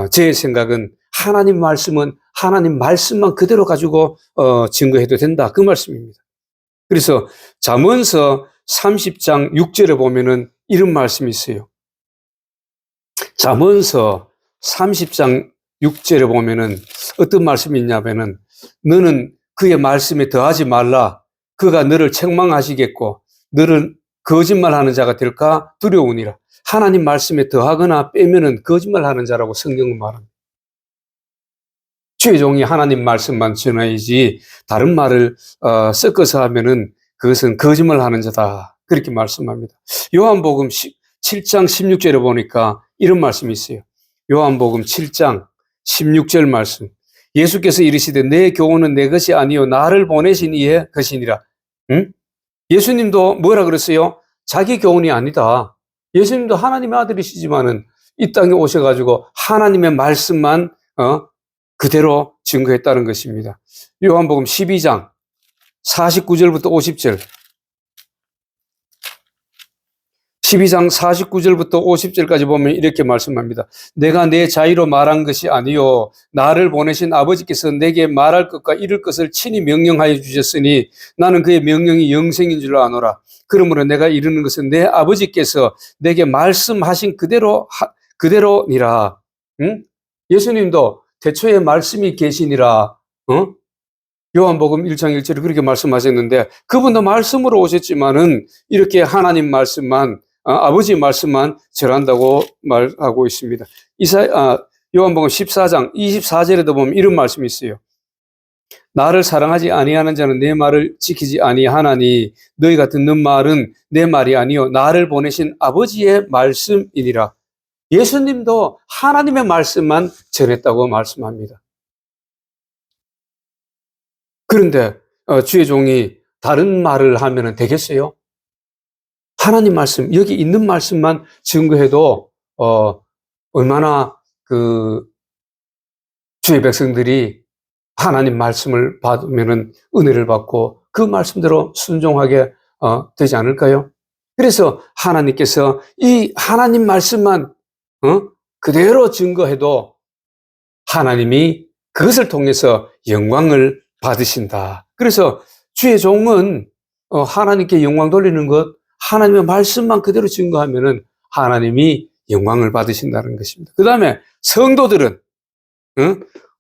제 생각은 하나님 말씀은 하나님 말씀만 그대로 가지고 증거해도 된다 그 말씀입니다. 그래서 잠언서 30장 6절에 보면은 이런 말씀이 있어요. 잠언서 30장 6절에 보면은 어떤 말씀이 있냐면은 너는 그의 말씀에 더하지 말라. 그가 너를 책망하시겠고 너를 거짓말하는 자가 될까 두려우니라. 하나님 말씀에 더하거나 빼면은 거짓말하는 자라고 성경은 말합니다. 주의 종이 하나님 말씀만 전해야지 다른 말을 섞어서 하면은 그것은 거짓말하는 자다. 그렇게 말씀합니다. 요한복음 7장 16절에 보니까 이런 말씀이 있어요. 요한복음 7장 16절 말씀. 예수께서 이르시되 내 교훈은 내 것이 아니요 나를 보내신 이의 것이니라. 응? 예수님도 뭐라 그랬어요? 자기 교훈이 아니다. 예수님도 하나님의 아들이시지만은 이 땅에 오셔가지고 하나님의 말씀만 그대로 증거했다는 것입니다. 요한복음 12장 49절부터 50절. 12장 49절부터 50절까지 보면 이렇게 말씀합니다. 내가 내 자의로 말한 것이 아니요 나를 보내신 아버지께서 내게 말할 것과 이룰 것을 친히 명령하여 주셨으니 나는 그의 명령이 영생인 줄 아노라. 그러므로 내가 이르는 것은 내 아버지께서 내게 말씀하신 그대로니라. 응? 예수님도 태초에 말씀이 계시니라. 요한복음 1장 1절에 그렇게 말씀하셨는데 그분도 말씀으로 오셨지만은 이렇게 하나님 말씀만 아버지 말씀만 전한다고 말하고 있습니다. 요한복음 14장 24절에도 보면 이런 말씀이 있어요. 나를 사랑하지 아니하는 자는 내 말을 지키지 아니하나니 너희가 듣는 말은 내 말이 아니요 나를 보내신 아버지의 말씀이니라. 예수님도 하나님의 말씀만 전했다고 말씀합니다. 그런데 주의 종이 다른 말을 하면 되겠어요? 하나님 말씀, 여기 있는 말씀만 증거해도 얼마나 주의 백성들이 하나님 말씀을 받으면 은혜를 받고 그 말씀대로 순종하게 되지 않을까요? 그래서 하나님께서 이 하나님 말씀만 그대로 증거해도 하나님이 그것을 통해서 영광을 받으신다. 그래서 주의 종은 하나님께 영광 돌리는 것, 하나님의 말씀만 그대로 증거하면은 하나님이 영광을 받으신다는 것입니다. 그 다음에 성도들은,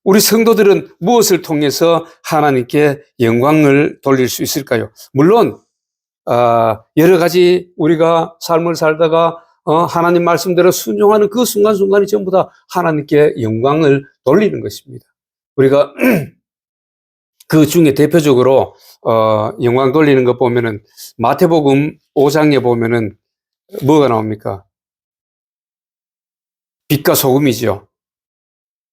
우리 성도들은 무엇을 통해서 하나님께 영광을 돌릴 수 있을까요? 물론, 여러 가지 우리가 삶을 살다가 하나님 말씀대로 순종하는 그 순간순간이 전부 다 하나님께 영광을 돌리는 것입니다. 우리가 그 중에 대표적으로 영광 돌리는 것 보면은 마태복음 5장에 보면은 뭐가 나옵니까? 빛과 소금이죠.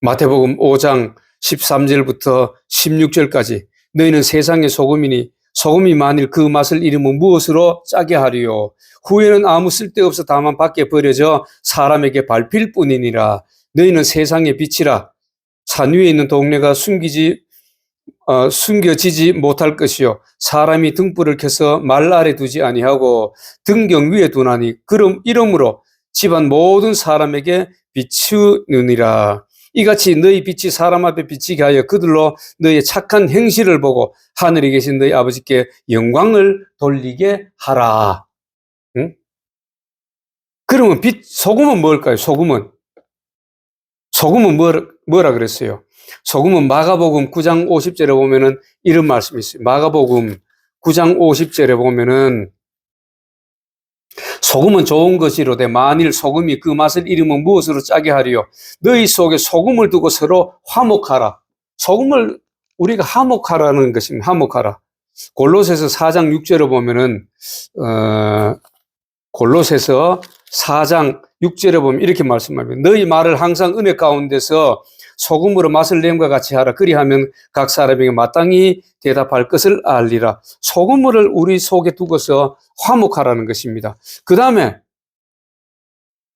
마태복음 5장 13절부터 16절까지 너희는 세상의 소금이니 소금이 만일 그 맛을 잃으면 무엇으로 짜게 하리요? 후에는 아무 쓸데없어 다만 밖에 버려져 사람에게 밟힐 뿐이니라. 너희는 세상의 빛이라. 산 위에 있는 동네가 숨겨지지 못할 것이요. 사람이 등불을 켜서 말 아래 두지 아니하고 등경 위에 두나니 그럼 이러므로 집안 모든 사람에게 비추느니라. 이같이 너희 빛이 사람 앞에 비치게 하여 그들로 너희의 착한 행실을 보고 하늘에 계신 너희 아버지께 영광을 돌리게 하라. 응? 그러면 소금은 뭘까요? 소금은 뭐라 그랬어요? 소금은 마가복음 9장 50절에 보면은 이런 말씀이 있어요. 마가복음 9장 50절에 보면은 소금은 좋은 것이로되 만일 소금이 그 맛을 잃으면 무엇으로 짜게 하리요? 너희 속에 소금을 두고 서로 화목하라. 소금을 우리가 화목하라는 것입니다. 화목하라. 골로새서 4장 6절에 보면은 골로새서 4장 6절에 보면 이렇게 말씀합니다. 너희 말을 항상 은혜 가운데서 소금으로 맛을 냄과 같이 하라. 그리하면 각 사람에게 마땅히 대답할 것을 알리라. 소금물을 우리 속에 두고서 화목하라는 것입니다. 그 다음에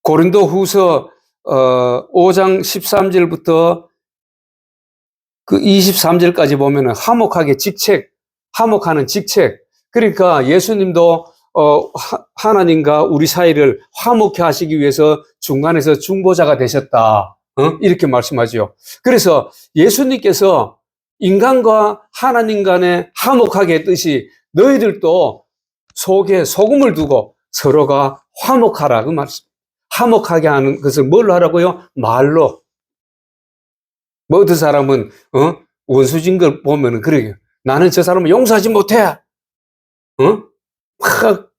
고린도 후서 5장 13절부터 그 23절까지 보면은 화목하는 직책. 그러니까 예수님도 하나님과 우리 사이를 화목케 하시기 위해서 중간에서 중보자가 되셨다. 이렇게 말씀하죠. 그래서 예수님께서 인간과 하나님 간에 화목하게 했듯이 너희들도 속에 소금을 두고 서로가 화목하라. 그 말씀. 화목하게 하는 것을 뭘로 하라고요? 말로. 뭐 어떤 사람은 원수진 걸 보면은 그래요. 나는 저 사람을 용서하지 못해. 막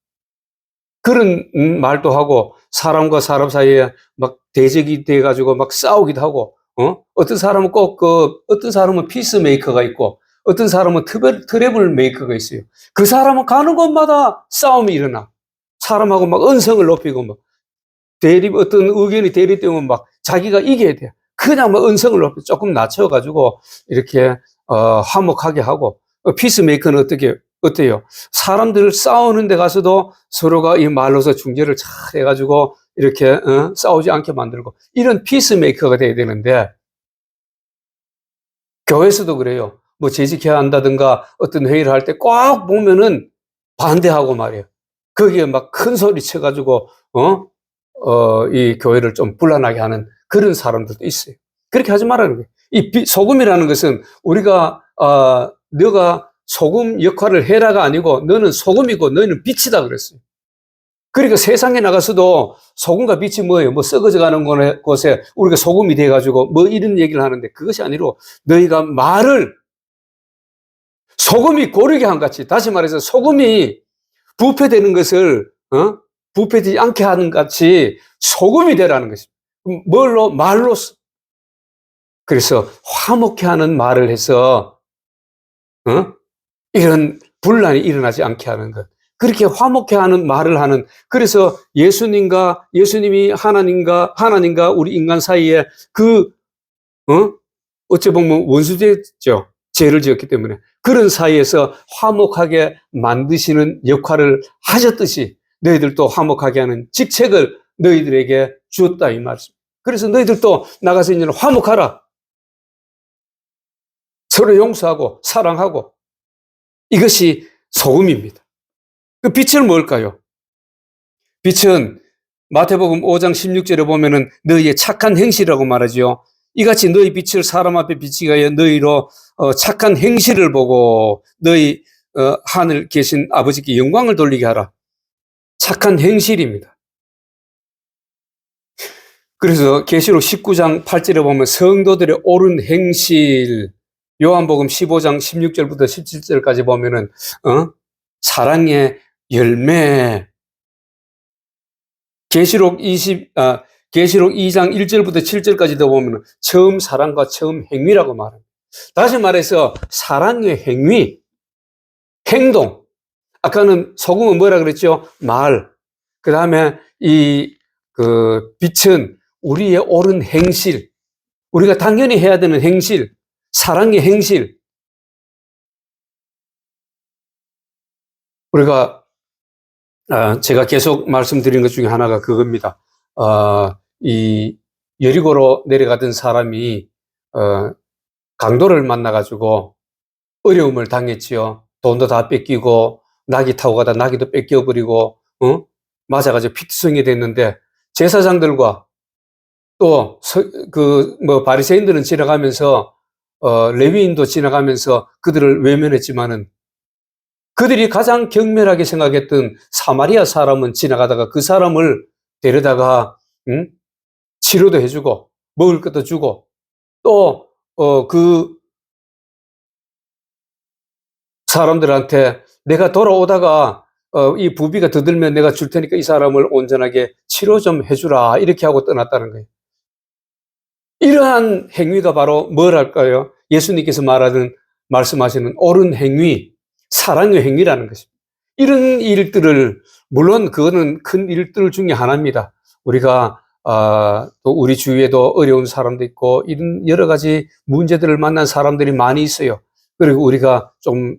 그런 말도 하고 사람과 사람 사이에 막 대적이 돼가지고 막 싸우기도 하고 어떤 사람은 어떤 사람은 피스메이커가 있고 어떤 사람은 트러블 메이커가 있어요. 그 사람은 가는 곳마다 싸움이 일어나. 사람하고 막 언성을 높이고 막 어떤 의견이 대립되면 막 자기가 이겨야 돼. 그냥 막 언성을 높여 조금 낮춰가지고 이렇게 화목하게 하고 피스메이커는 어때요? 사람들 싸우는 데 가서도 서로가 이 말로서 중재를 잘 해가지고 이렇게 싸우지 않게 만들고 이런 피스메이커가 돼야 되는데 교회에서도 그래요. 뭐 재직해야 한다든가 어떤 회의를 할 때 꼭 보면은 반대하고 말이에요. 거기에 막 큰 소리 쳐가지고 이 교회를 좀 분란하게 하는 그런 사람들도 있어요. 그렇게 하지 말라는 거예요. 이 소금이라는 것은 우리가 너가 소금 역할을 해라가 아니고 너는 소금이고 너희는 빛이다 그랬어요. 그러니까 세상에 나가서도 소금과 빛이 뭐예요? 뭐 썩어져가는 곳에 우리가 소금이 돼가지고 뭐 이런 얘기를 하는데 그것이 아니로 너희가 말을 소금이 고르게 한 같이 다시 말해서 소금이 부패되는 것을 부패되지 않게 하는 같이 소금이 되라는 것입니다. 뭘로? 말로써. 그래서 화목케 하는 말을 해서 이런 분란이 일어나지 않게 하는 것. 그렇게 화목케 하는 말을 하는. 그래서 예수님이 하나님과 우리 인간 사이에 어찌 보면 원수됐죠. 죄를 지었기 때문에. 그런 사이에서 화목하게 만드시는 역할을 하셨듯이 너희들도 화목하게 하는 직책을 너희들에게 주었다 이 말씀. 그래서 너희들도 나가서 이제는 화목하라. 서로 용서하고 사랑하고. 이것이 소금입니다. 그 빛은 뭘까요? 빛은 마태복음 5장 16절에 보면은 너희의 착한 행실이라고 말하지요. 이같이 너희 빛을 사람 앞에 비치게 하여 너희로 착한 행실을 보고 너희 하늘 계신 아버지께 영광을 돌리게 하라. 착한 행실입니다. 그래서 계시록 19장 8절에 보면 성도들의 옳은 행실, 요한복음 15장 16절부터 17절까지 보면은 사랑의 열매, 계시록 2장 1절부터 7절까지도 보면 처음 사랑과 처음 행위라고 말합니다. 다시 말해서 사랑의 행위, 행동. 아까는 소금은 뭐라 그랬죠? 말. 그 다음에 빛은 우리의 옳은 행실. 우리가 당연히 해야 되는 행실. 사랑의 행실. 제가 계속 말씀드린 것 중에 하나가 그겁니다. 이 여리고로 내려가던 사람이 강도를 만나가지고 어려움을 당했지요. 돈도 다 뺏기고 나귀 타고 가다 나귀도 뺏겨버리고 맞아가지고 피투성이 됐는데 제사장들과 또 바리새인들은 지나가면서 레위인도 지나가면서 그들을 외면했지만은 그들이 가장 경멸하게 생각했던 사마리아 사람은 지나가다가 그 사람을 데려다가 치료도 해주고 먹을 것도 주고 또 그 사람들한테 내가 돌아오다가 이 부비가 더 들면 내가 줄 테니까 이 사람을 온전하게 치료 좀 해주라 이렇게 하고 떠났다는 거예요. 이러한 행위가 바로 뭐랄까요? 예수님께서 말씀하시는 옳은 행위, 사랑의 행위라는 것입니다. 이런 일들을, 물론 그거는 큰 일들 중에 하나입니다. 우리가 또 우리 주위에도 어려운 사람도 있고 이런 여러 가지 문제들을 만난 사람들이 많이 있어요. 그리고 우리가 좀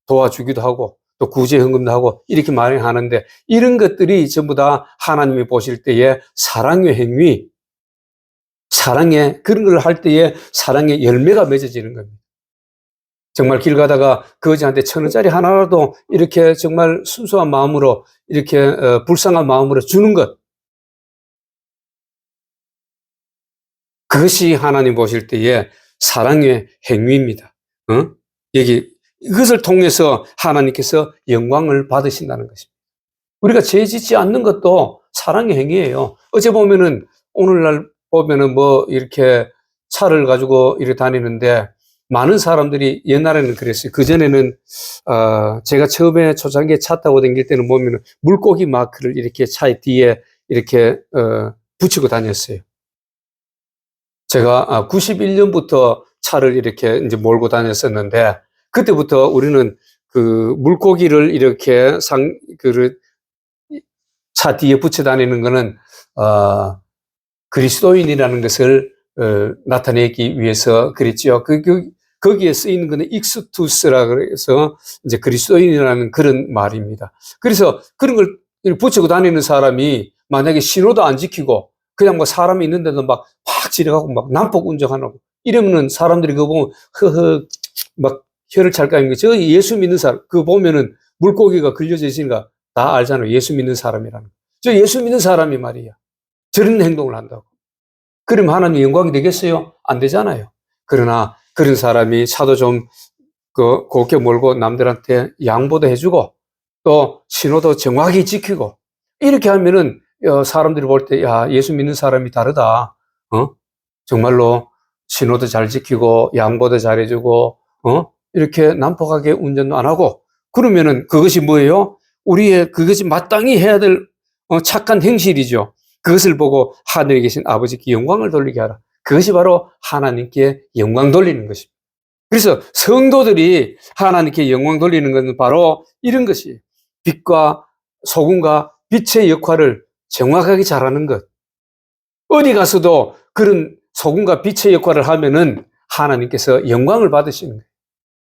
도와주기도 하고 또 구제헌금도 하고 이렇게 많이 하는데 이런 것들이 전부 다 하나님이 보실 때에 사랑의 행위, 그런 걸 할 때에 사랑의 열매가 맺어지는 겁니다. 정말 길 가다가 거지한테 1,000원짜리 하나라도 이렇게 정말 순수한 마음으로 이렇게 불쌍한 마음으로 주는 것, 그것이 하나님 보실 때에 사랑의 행위입니다. 이것을 통해서 하나님께서 영광을 받으신다는 것입니다. 우리가 죄 짓지 않는 것도 사랑의 행위예요. 어제 보면은 오늘날 보면은 이렇게 차를 가지고 이렇게 다니는데 많은 사람들이 옛날에는 그랬어요. 그전에는 제가 처음에 초창기에 차 타고 다닐 때는 보면은 물고기 마크를 이렇게 차의 뒤에 이렇게 붙이고 다녔어요. 제가 91년부터 차를 이렇게 이제 몰고 다녔었는데 그때부터 우리는 그 물고기를 이렇게 차 뒤에 붙여 다니는 거는 그리스도인이라는 것을 나타내기 위해서 그랬죠. 거기에 쓰이는 거는 익스투스라 그래서 이제 그리스도인이라는 그런 말입니다. 그래서 그런 걸 붙이고 다니는 사람이 만약에 신호도 안 지키고 그냥 사람이 있는데도 막 지나가고 막 난폭 운전하고 이러면은 사람들이 그거 보면 막 혀를 찰까는 게 저 예수 믿는 사람 그거 보면은 물고기가 걸려져 있으니까 다 알잖아요. 예수 믿는 사람이라는 거. 저 예수 믿는 사람이 말이야. 저런 행동을 한다고. 그러면 하나님 영광이 되겠어요? 안 되잖아요. 그러나 그런 사람이 차도 좀 곱게 몰고 남들한테 양보도 해주고 또 신호도 정확히 지키고 이렇게 하면은 사람들이 볼 때 야, 예수 믿는 사람이 다르다. 정말로 신호도 잘 지키고 양보도 잘해주고 이렇게 난폭하게 운전도 안 하고 그러면은 그것이 뭐예요? 그것이 마땅히 해야 될 착한 행실이죠. 그것을 보고 하늘에 계신 아버지께 영광을 돌리게 하라. 그것이 바로 하나님께 영광 돌리는 것입니다. 그래서 성도들이 하나님께 영광 돌리는 것은 바로 이런 것이에요. 빛과 소금과 빛의 역할을 정확하게 잘하는 것. 어디 가서도 그런 소금과 빛의 역할을 하면은 하나님께서 영광을 받으시는 거예요.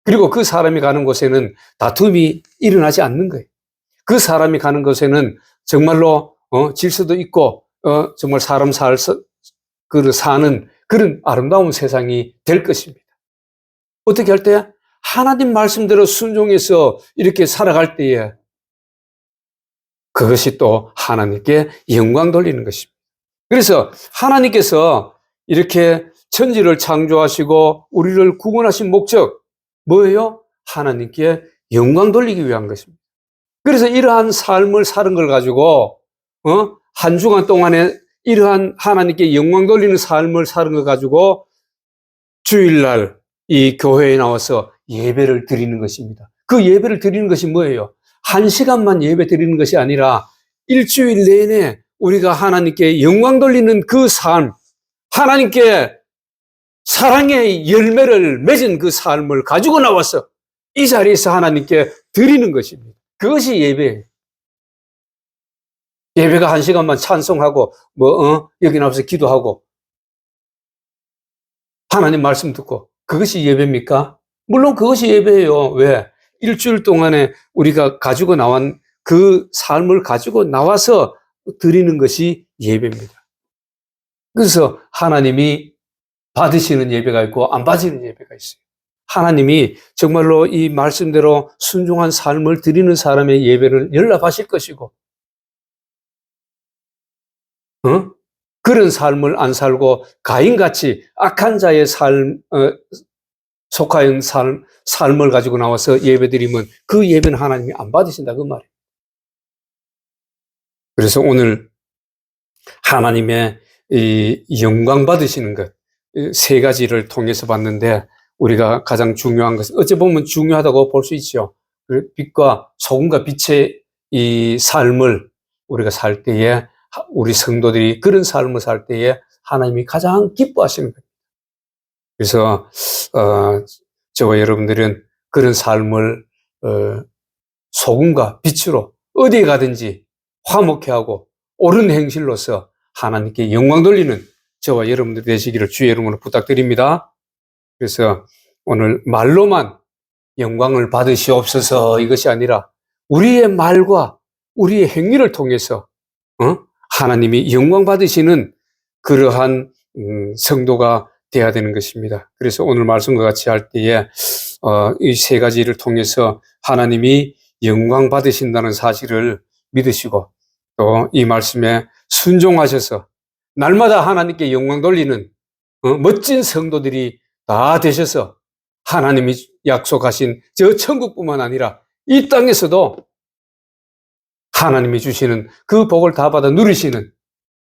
그리고 그 사람이 가는 곳에는 다툼이 일어나지 않는 거예요. 그 사람이 가는 곳에는 정말로 질서도 있고 정말 사람 사는 그런 아름다운 세상이 될 것입니다. 어떻게 할 때? 하나님 말씀대로 순종해서 이렇게 살아갈 때에 그것이 또 하나님께 영광 돌리는 것입니다. 그래서 하나님께서 이렇게 천지를 창조하시고 우리를 구원하신 목적 뭐예요? 하나님께 영광 돌리기 위한 것입니다. 그래서 이러한 삶을 사는 걸 가지고 한 주간 동안에 이러한 하나님께 영광 돌리는 삶을 사는 걸 가지고 주일날 이 교회에 나와서 예배를 드리는 것입니다. 그 예배를 드리는 것이 뭐예요? 1시간만 예배 드리는 것이 아니라 일주일 내내 우리가 하나님께 영광 돌리는 그 삶, 하나님께 사랑의 열매를 맺은 그 삶을 가지고 나와서 이 자리에서 하나님께 드리는 것입니다. 그것이 예배예요. 예배가 1시간만 찬송하고 여기 나와서 기도하고 하나님 말씀 듣고 그것이 예배입니까? 물론 그것이 예배예요. 왜? 일주일 동안에 우리가 가지고 나온 그 삶을 가지고 나와서 드리는 것이 예배입니다. 그래서 하나님이 받으시는 예배가 있고 안 받으시는 예배가 있어요. 하나님이 정말로 이 말씀대로 순종한 삶을 드리는 사람의 예배를 연락하실 것이고 그런 삶을 안 살고 가인같이 악한 자의 속하여 삶을 가지고 나와서 예배드리면 그 예배는 하나님이 안 받으신다 그 말이에요. 그래서 오늘 하나님의 이 영광 받으시는 것, 3가지를 통해서 봤는데 우리가 가장 중요한 것은 어찌 보면 중요하다고 볼 수 있죠. 빛과 소금과 빛의 이 삶을 우리가 살 때에 우리 성도들이 그런 삶을 살 때에 하나님이 가장 기뻐하시는 거예요. 그래서 저와 여러분들은 그런 삶을 소금과 빛으로 어디에 가든지 화목해 하고 옳은 행실로서 하나님께 영광 돌리는 저와 여러분들 되시기를 주의 이름으로 부탁드립니다. 그래서 오늘 말로만 영광을 받으시옵소서 이것이 아니라 우리의 말과 우리의 행위를 통해서 하나님이 영광 받으시는 그러한 성도가 돼야 되는 것입니다. 그래서 오늘 말씀과 같이 할 때에 이 3가지를 통해서 하나님이 영광 받으신다는 사실을 믿으시고 또 이 말씀에 순종하셔서 날마다 하나님께 영광 돌리는 멋진 성도들이 다 되셔서 하나님이 약속하신 저 천국뿐만 아니라 이 땅에서도 하나님이 주시는 그 복을 다 받아 누리시는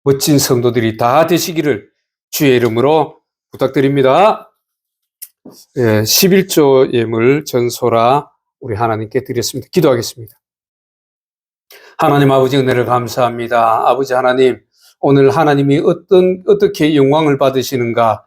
멋진 성도들이 다 되시기를 주의 이름으로 부탁드립니다. 11조 예물 전소라 우리 하나님께 드렸습니다. 기도하겠습니다. 하나님 아버지 은혜를 감사합니다. 아버지 하나님, 오늘 하나님이 어떻게 영광을 받으시는가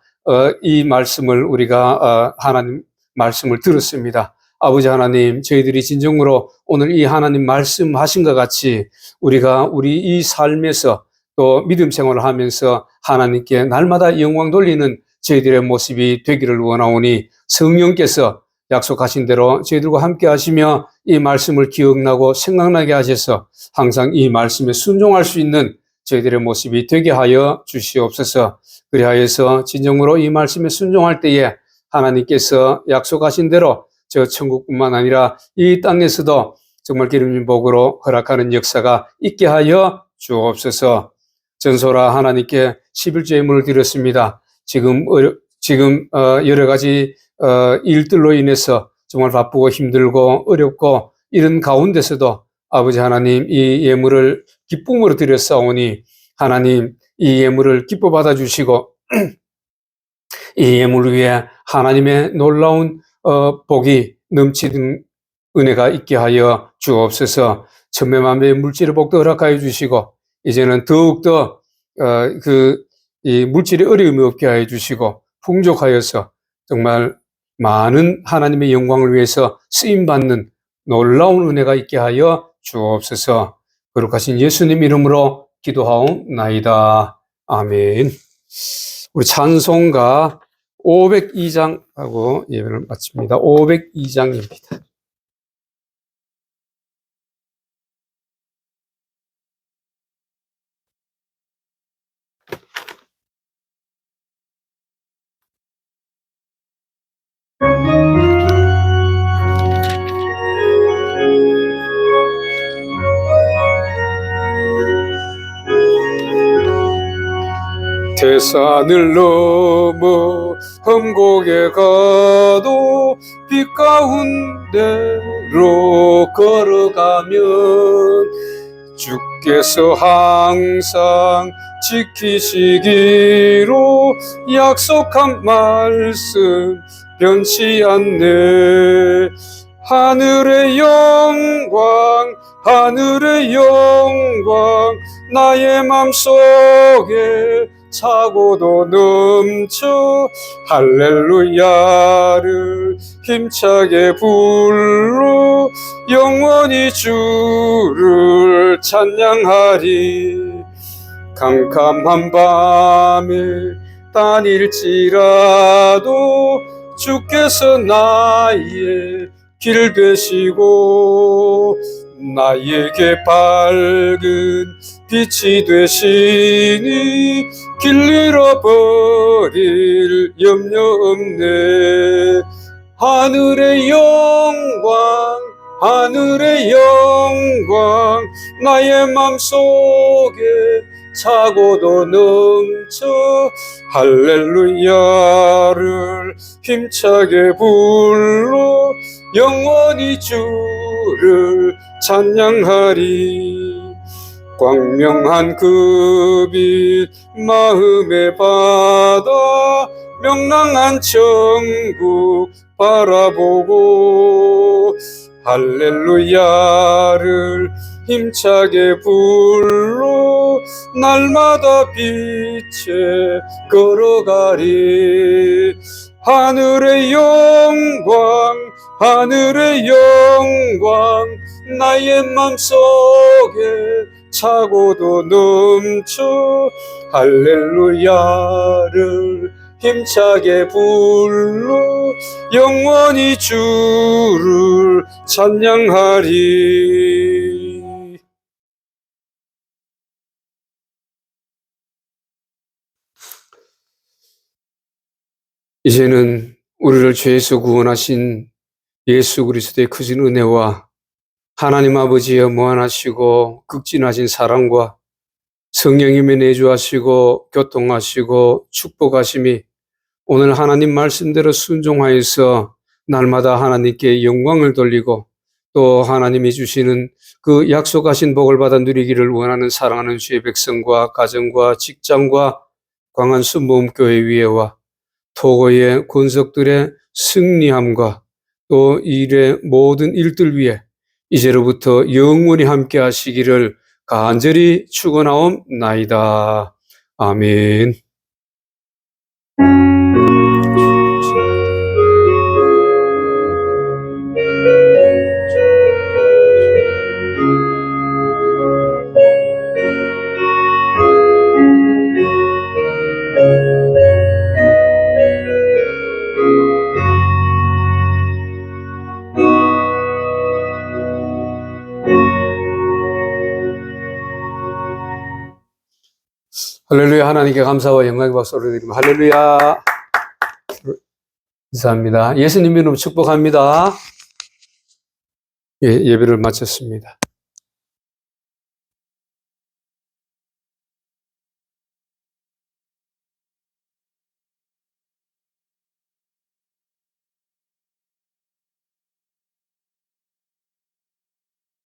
이 말씀을 우리가 하나님 말씀을 들었습니다. 아버지 하나님, 저희들이 진정으로 오늘 이 하나님 말씀하신 것 같이 우리가 우리 이 삶에서 또 믿음 생활을 하면서 하나님께 날마다 영광 돌리는 저희들의 모습이 되기를 원하오니 성령께서 약속하신 대로 저희들과 함께 하시며 이 말씀을 기억나고 생각나게 하셔서 항상 이 말씀에 순종할 수 있는 저희들의 모습이 되게 하여 주시옵소서. 그리하여서 진정으로 이 말씀에 순종할 때에 하나님께서 약속하신 대로 저 천국뿐만 아니라 이 땅에서도 정말 기름진 복으로 허락하는 역사가 있게 하여 주옵소서. 전소라 하나님께 11조 예물을 드렸습니다. 지금 여러 가지 일들로 인해서 정말 바쁘고 힘들고 어렵고 이런 가운데서도 아버지 하나님 이 예물을 기쁨으로 드렸사오니 하나님 이 예물을 기뻐 받아주시고 이 예물을 위해 하나님의 놀라운 복이 넘치는 은혜가 있게 하여 주옵소서. 천매만배의 물질의 복도 허락하여 주시고 이제는 더욱더 이 물질의 어려움이 없게 하여 주시고 풍족하여서 정말 많은 하나님의 영광을 위해서 쓰임받는 놀라운 은혜가 있게 하여 주옵소서. 거룩하신 예수님 이름으로 기도하옵나이다. 아멘. 우리 찬송가 502장하고 예배를 마칩니다. 502장입니다. 태산을 넘어 험곡에 가도 빛 가운데 걸어가면 주께서 항상 지키시기로 약속한 말씀 변치 않네. 하늘의 영광 하늘의 영광 나의 맘속에 차고도 넘쳐 할렐루야를 힘차게 불러 영원히 주를 찬양하리. 캄캄한 밤에 다닐지라도 주께서 나의 길 되시고 나에게 밝은 빛이 되시니 길 잃어버릴 염려 없네. 하늘의 영광 하늘의 영광 나의 맘속에 차고도 넘쳐 할렐루야를 힘차게 불러 영원히 주를 찬양하리. 광명한 그 빛 마음의 바다 명랑한 천국 바라보고 할렐루야를 힘차게 불러 날마다 빛에 걸어가리. 하늘의 영광 하늘의 영광 나의 맘속에 차고도 넘쳐 할렐루야를 힘차게 불러 영원히 주를 찬양하리. 이제는 우리를 죄에서 구원하신 예수 그리스도의 크신 은혜와 하나님 아버지의 무한하시고 극진하신 사랑과 성령님의 내주하시고 교통하시고 축복하심이 오늘 하나님 말씀대로 순종하여서 날마다 하나님께 영광을 돌리고 또 하나님이 주시는 그 약속하신 복을 받아 누리기를 원하는 사랑하는 주의 백성과 가정과 직장과 광안 순복음교회 위에와 토고의 권속들의 승리함과 또 일의 모든 일들 위에 이제로부터 영원히 함께 하시기를 간절히 축원하옵나이다. 아멘. 할렐루야. 하나님께 감사와 영광의 박수를 드리며 할렐루야. 감사합니다. 예수님 이름으로 축복합니다. 예, 예배를 마쳤습니다.